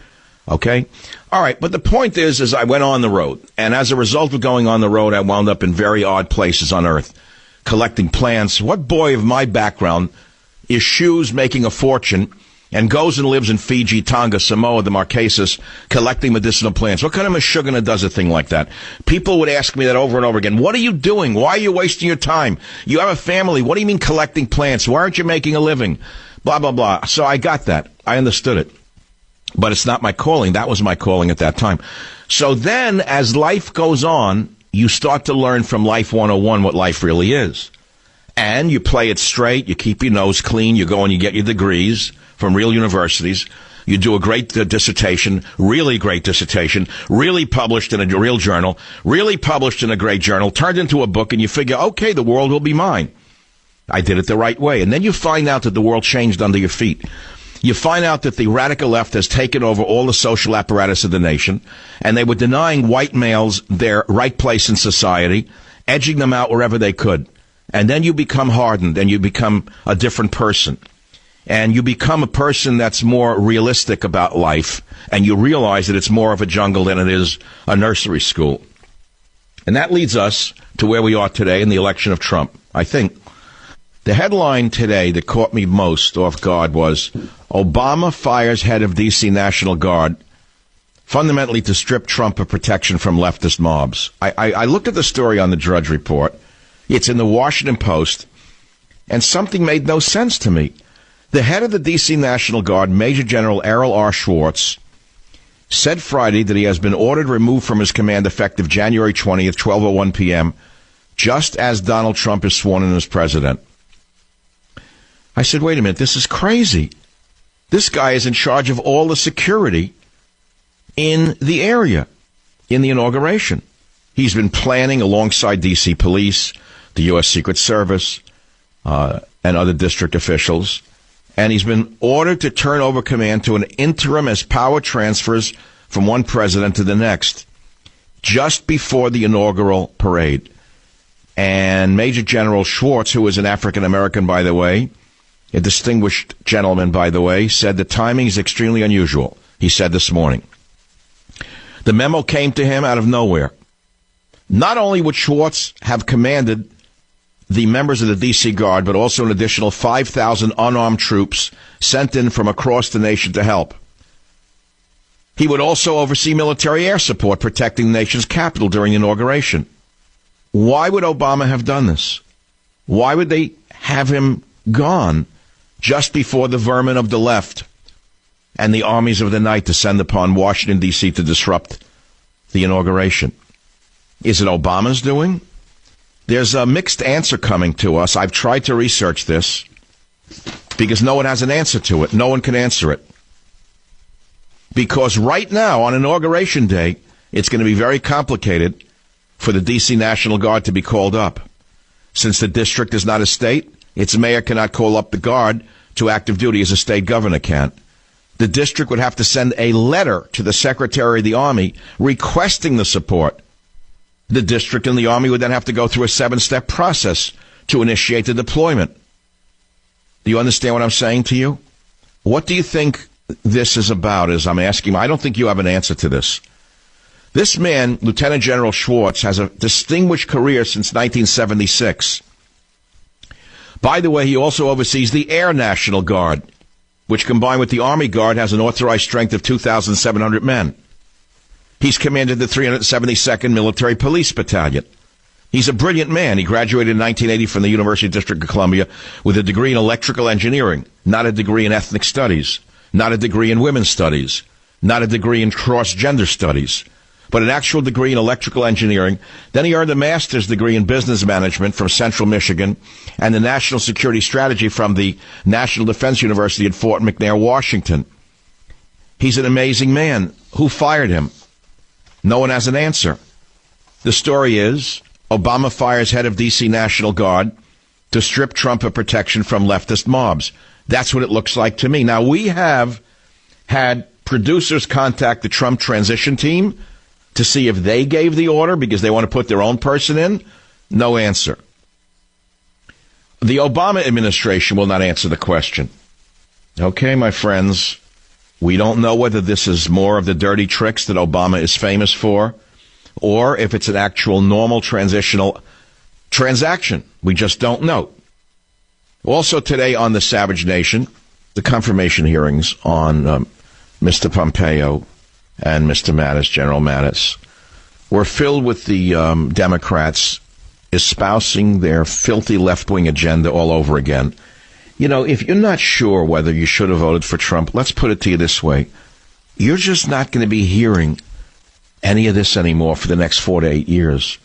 Okay? All right. But the point is I went on the road. And as a result of going on the road, I wound up in very odd places on earth, collecting plants. What boy of my background eschews making a fortune and goes and lives in Fiji, Tonga, Samoa, the Marquesas, collecting medicinal plants. What kind of mashugana does a thing like that? People would ask me that over and over again. What are you doing? Why are you wasting your time? You have a family. What do you mean collecting plants? Why aren't you making a living? Blah, blah, blah. So I got that. I understood it. But it's not my calling. That was my calling at that time. So then, as life goes on, you start to learn from Life 101 what life really is. And you play it straight. You keep your nose clean. You go and you get your degrees from real universities. You do a great dissertation, really great dissertation, really published in a real journal, really published in a great journal, turned into a book, and you figure, okay, the world will be mine. I did it the right way. And then you find out that the world changed under your feet. You find out that the radical left has taken over all the social apparatus of the nation, and they were denying white males their right place in society, edging them out wherever they could. And then you become hardened, and you become a different person. And you become a person that's more realistic about life, and you realize that it's more of a jungle than it is a nursery school. And that leads us to where we are today in the election of Trump, I think. The headline today that caught me most off guard was, Obama fires head of D.C. National Guard, fundamentally to strip Trump of protection from leftist mobs. I looked at the story on the Drudge Report. It's in the Washington Post, and something made no sense to me. The head of the D.C. National Guard, Major General Errol R. Schwartz, said Friday that he has been ordered removed from his command effective January 20th, 12:01 p.m., just as Donald Trump is sworn in as president. I said, wait a minute, this is crazy. This guy is in charge of all the security in the area, in the inauguration. He's been planning alongside D.C. police, the U.S. Secret Service, and other district officials. And he's been ordered to turn over command to an interim as power transfers from one president to the next, just before the inaugural parade. And Major General Schwartz, who is an African-American, by the way, a distinguished gentleman, by the way, said the timing is extremely unusual, he said this morning. The memo came to him out of nowhere. Not only would Schwartz have commanded the members of the D.C. Guard, but also an additional 5,000 unarmed troops sent in from across the nation to help. He would also oversee military air support protecting the nation's capital during the inauguration. Why would Obama have done this? Why would they have him gone just before the vermin of the left and the armies of the night descend upon Washington, D.C. to disrupt the inauguration? Is it Obama's doing? There's a mixed answer coming to us. I've tried to research this because no one has an answer to it. No one can answer it. Because right now, on Inauguration Day, it's going to be very complicated for the D.C. National Guard to be called up. Since the district is not a state, its mayor cannot call up the Guard to active duty as a state governor can. The district would have to send a letter to the Secretary of the Army requesting the support. The district and the Army would then have to go through a 7-step process to initiate the deployment. Do you understand what I'm saying to you? What do you think this is about, as I'm asking? I don't think you have an answer to this. This man, Lieutenant General Schwartz, has a distinguished career since 1976. By the way, he also oversees the Air National Guard, which combined with the Army Guard has an authorized strength of 2,700 men. He's commanded the 372nd Military Police Battalion. He's a brilliant man. He graduated in 1980 from the University District of Columbia with a degree in electrical engineering, not a degree in ethnic studies, not a degree in women's studies, not a degree in cross-gender studies, but an actual degree in electrical engineering. Then he earned a master's degree in business management from Central Michigan and the national security strategy from the National Defense University at Fort McNair, Washington. He's an amazing man. Who fired him? No one has an answer. The story is, Obama fires head of D.C. National Guard to strip Trump of protection from leftist mobs. That's what it looks like to me. Now, we have had producers contact the Trump transition team to see if they gave the order because they want to put their own person in. No answer. The Obama administration will not answer the question. Okay, my friends, we don't know whether this is more of the dirty tricks that Obama is famous for, or if it's an actual normal transitional transaction. We just don't know. Also today on the Savage Nation, The confirmation hearings on Mr. Pompeo and Mr. Mattis, General Mattis, were filled with the Democrats espousing their filthy left-wing agenda all over again. You know, if you're not sure whether you should have voted for Trump, let's put it to you this way. You're just not going to be hearing any of this anymore for the next 4 to 8 years.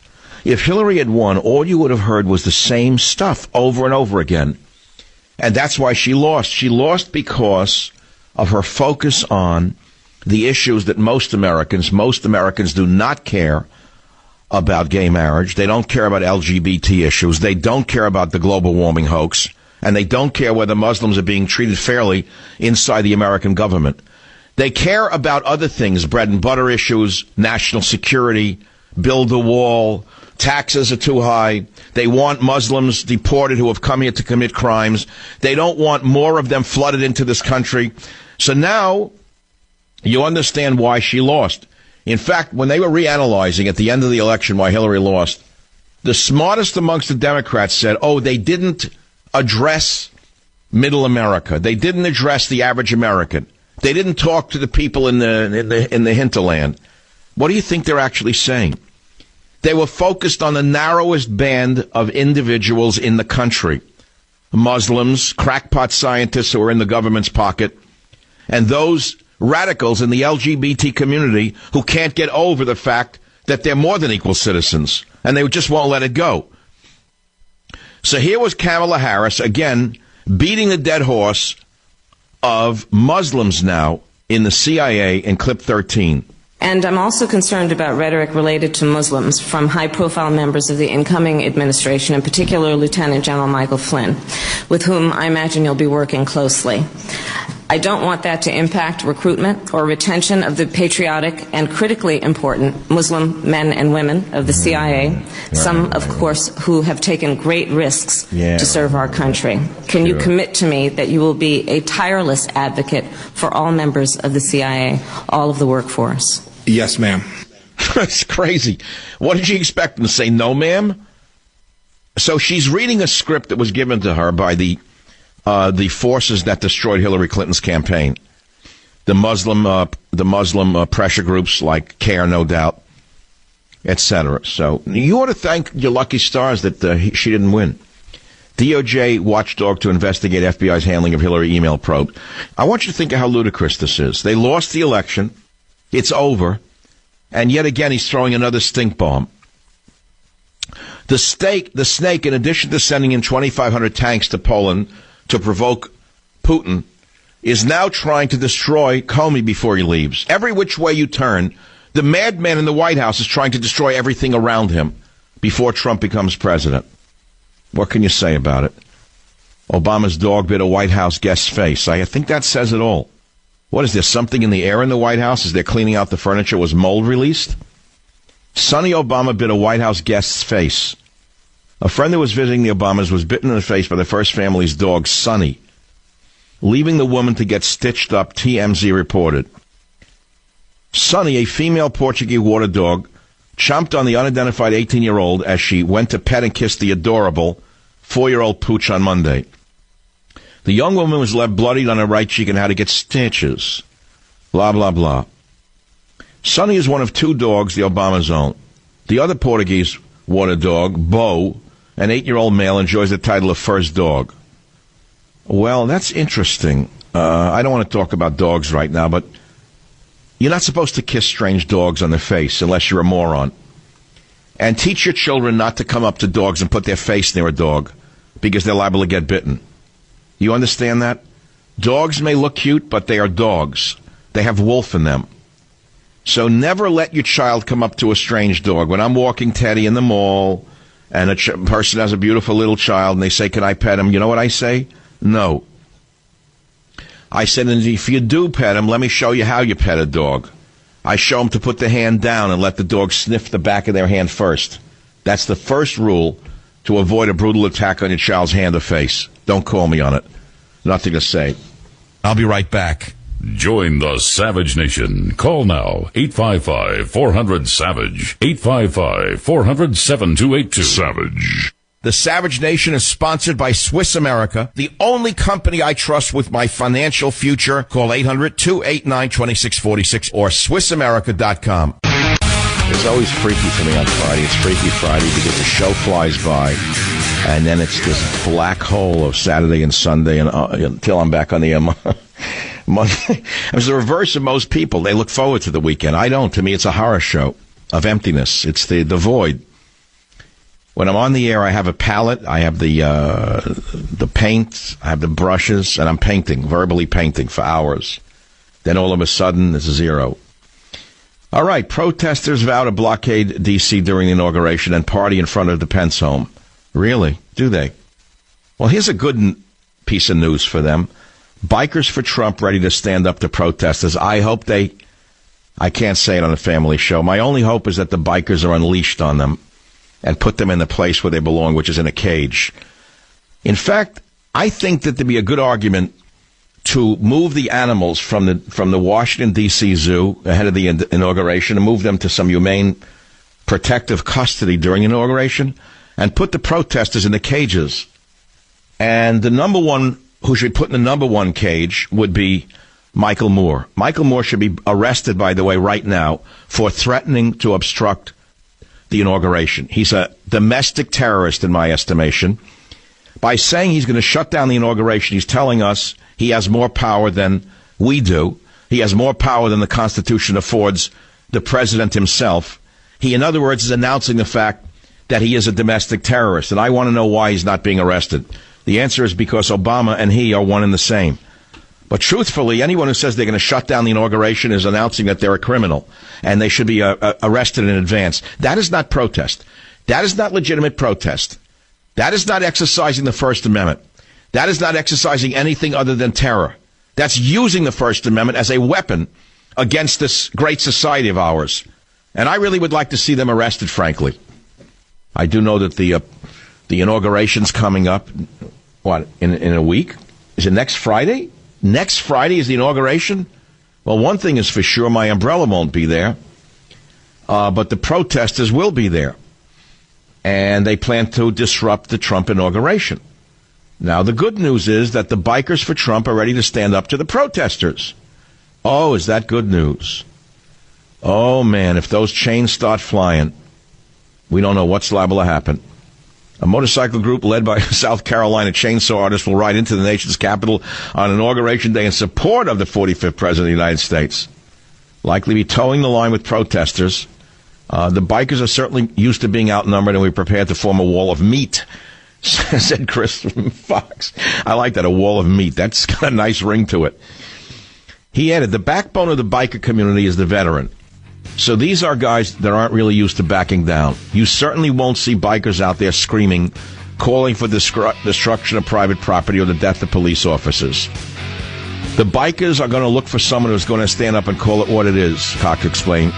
If Hillary had won, all you would have heard was the same stuff over and over again. And that's why she lost. She lost because of her focus on the issues that most Americans do not care about gay marriage. They don't care about LGBT issues. They don't care about the global warming hoax. And they don't care whether Muslims are being treated fairly inside the American government. They care about other things, bread and butter issues, national security, build a wall, taxes are too high. They want Muslims deported who have come here to commit crimes. They don't want more of them flooded into this country. So now you understand why she lost. In fact, when they were reanalyzing at the end of the election why Hillary lost, the smartest amongst the Democrats said, oh, they didn't address middle America. They didn't address the average American. They didn't talk to the people in the hinterland. What do you think they're actually saying? They were focused on the narrowest band of individuals in the country. Muslims, crackpot scientists who are in the government's pocket, and those radicals in the LGBT community who can't get over the fact that they're more than equal citizens, and they just won't let it go. So here was Kamala Harris, again, beating the dead horse of Muslims now in the CIA in clip 13. And I'm also concerned about rhetoric related to Muslims from high-profile members of the incoming administration, in particular Lieutenant General Michael Flynn, with whom I imagine you'll be working closely. I don't want that to impact recruitment or retention of the patriotic and critically important Muslim men and women of the CIA, some, of course, who have taken great risks to serve our country. Can you commit to me that you will be a tireless advocate for all members of the CIA, all of the workforce? Yes, ma'am. That's crazy. What did you expect them to say, no, ma'am? So she's reading a script that was given to her by the forces that destroyed Hillary Clinton's campaign. The Muslim pressure groups like CARE, no doubt, etc. So you ought to thank your lucky stars that she didn't win. DOJ watchdog to investigate FBI's handling of Hillary email probe. I want you to think of how ludicrous this is. They lost the election. It's over. And yet again, he's throwing another stink bomb. The snake, in addition to sending in 2,500 tanks to Poland to provoke Putin, is now trying to destroy Comey before he leaves. Every which way you turn, the madman in the White House is trying to destroy everything around him before Trump becomes president. What can you say about it? Obama's dog bit a White House guest's face. I think that says it all. What is there, something in the air in the White House as they're cleaning out the furniture? Was mold released? Sonny Obama bit a White House guest's face. A friend who was visiting the Obamas was bitten in the face by the first family's dog, Sonny, leaving the woman to get stitched up, TMZ reported. Sonny, a female Portuguese water dog, chomped on the unidentified 18-year-old as she went to pet and kiss the adorable 4-year-old pooch on Monday. The young woman was left bloodied on her right cheek and had to get stitches. Blah, blah, blah. Sonny is one of 2 dogs the Obamas own. The other Portuguese water dog, Bo, an 8-year-old male, enjoys the title of first dog. Well, that's interesting. I don't want to talk about dogs right now, but you're not supposed to kiss strange dogs on the face unless you're a moron. And teach your children not to come up to dogs and put their face near a dog because they're liable to get bitten. You understand that? Dogs may look cute, but they are dogs. They have wolf in them. So never let your child come up to a strange dog. When I'm walking Teddy in the mall and a person has a beautiful little child and they say, can I pet him? You know what I say? No. I said, and if you do pet him, let me show you how you pet a dog. I show them to put the hand down and let the dog sniff the back of their hand first. That's the first rule to avoid a brutal attack on your child's hand or face. Don't call me on it. Nothing to say. I'll be right back. Join the Savage Nation. Call now, 855-400-SAVAGE, 855-400-7282. Savage. The Savage Nation is sponsored by Swiss America, the only company I trust with my financial future. Call 800-289-2646 or SwissAmerica.com. It's always freaky for me on Friday. It's Freaky Friday because the show flies by, and then it's this black hole of Saturday and Sunday and until I'm back on the Monday. It's the reverse of most people. They look forward to the weekend. I don't. To me, it's a horror show of emptiness. It's the void. When I'm on the air, I have a palette. I have the paint. I have the brushes, and I'm painting, verbally painting for hours. Then all of a sudden, there's a zero. All right, protesters vow to blockade D.C. during the inauguration and party in front of the Pence home. Really? Do they? Well, here's a good piece of news for them. Bikers for Trump ready to stand up to protesters. I can't say it on a family show. My only hope is that the bikers are unleashed on them and put them in the place where they belong, which is in a cage. In fact, I think that there'd be a good argument to move the animals from the Washington, D.C. Zoo ahead of the inauguration and move them to some humane protective custody during inauguration and put the protesters in the cages. And the number one who should put in the number one cage would be Michael Moore. Michael Moore should be arrested, by the way, right now for threatening to obstruct the inauguration. He's a domestic terrorist, in my estimation. By saying he's going to shut down the inauguration, he's telling us he has more power than we do. He has more power than the Constitution affords the president himself. He, in other words, is announcing the fact that he is a domestic terrorist. And I want to know why he's not being arrested. The answer is because Obama and he are one and the same. But truthfully, anyone who says they're going to shut down the inauguration is announcing that they're a criminal and they should be arrested in advance. That is not protest. That is not legitimate protest. That is not exercising the First Amendment. That is not exercising anything other than terror. That's using the First Amendment as a weapon against this great society of ours. And I really would like to see them arrested, frankly. I do know that the inauguration's coming up, in a week? Is it next Friday? Next Friday is the inauguration? Well, one thing is for sure, my umbrella won't be there. But the protesters will be there. And they plan to disrupt the Trump inauguration. Now, the good news is that the bikers for Trump are ready to stand up to the protesters. Oh, is that good news? Oh, man, if those chains start flying, we don't know what's liable to happen. A motorcycle group led by South Carolina chainsaw artists will ride into the nation's capital on Inauguration Day in support of the 45th President of the United States. Likely be towing the line with protesters. The bikers are certainly used to being outnumbered, and we're prepared to form a wall of meat, said Chris Fox. I like that, a wall of meat. That's got a nice ring to it. He added, the backbone of the biker community is the veteran. So these are guys that aren't really used to backing down. You certainly won't see bikers out there screaming, calling for destruction of private property or the death of police officers. The bikers are going to look for someone who's going to stand up and call it what it is, Cox explained.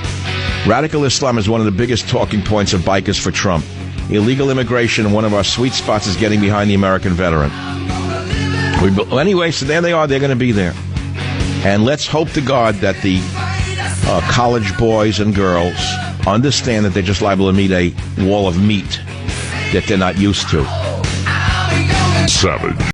Radical Islam is one of the biggest talking points of bikers for Trump. Illegal immigration, and one of our sweet spots is getting behind the American veteran. Anyway, so there they are. They're going to be there. And let's hope to God that the college boys and girls understand that they're just liable to meet a wall of meat that they're not used to. Savage.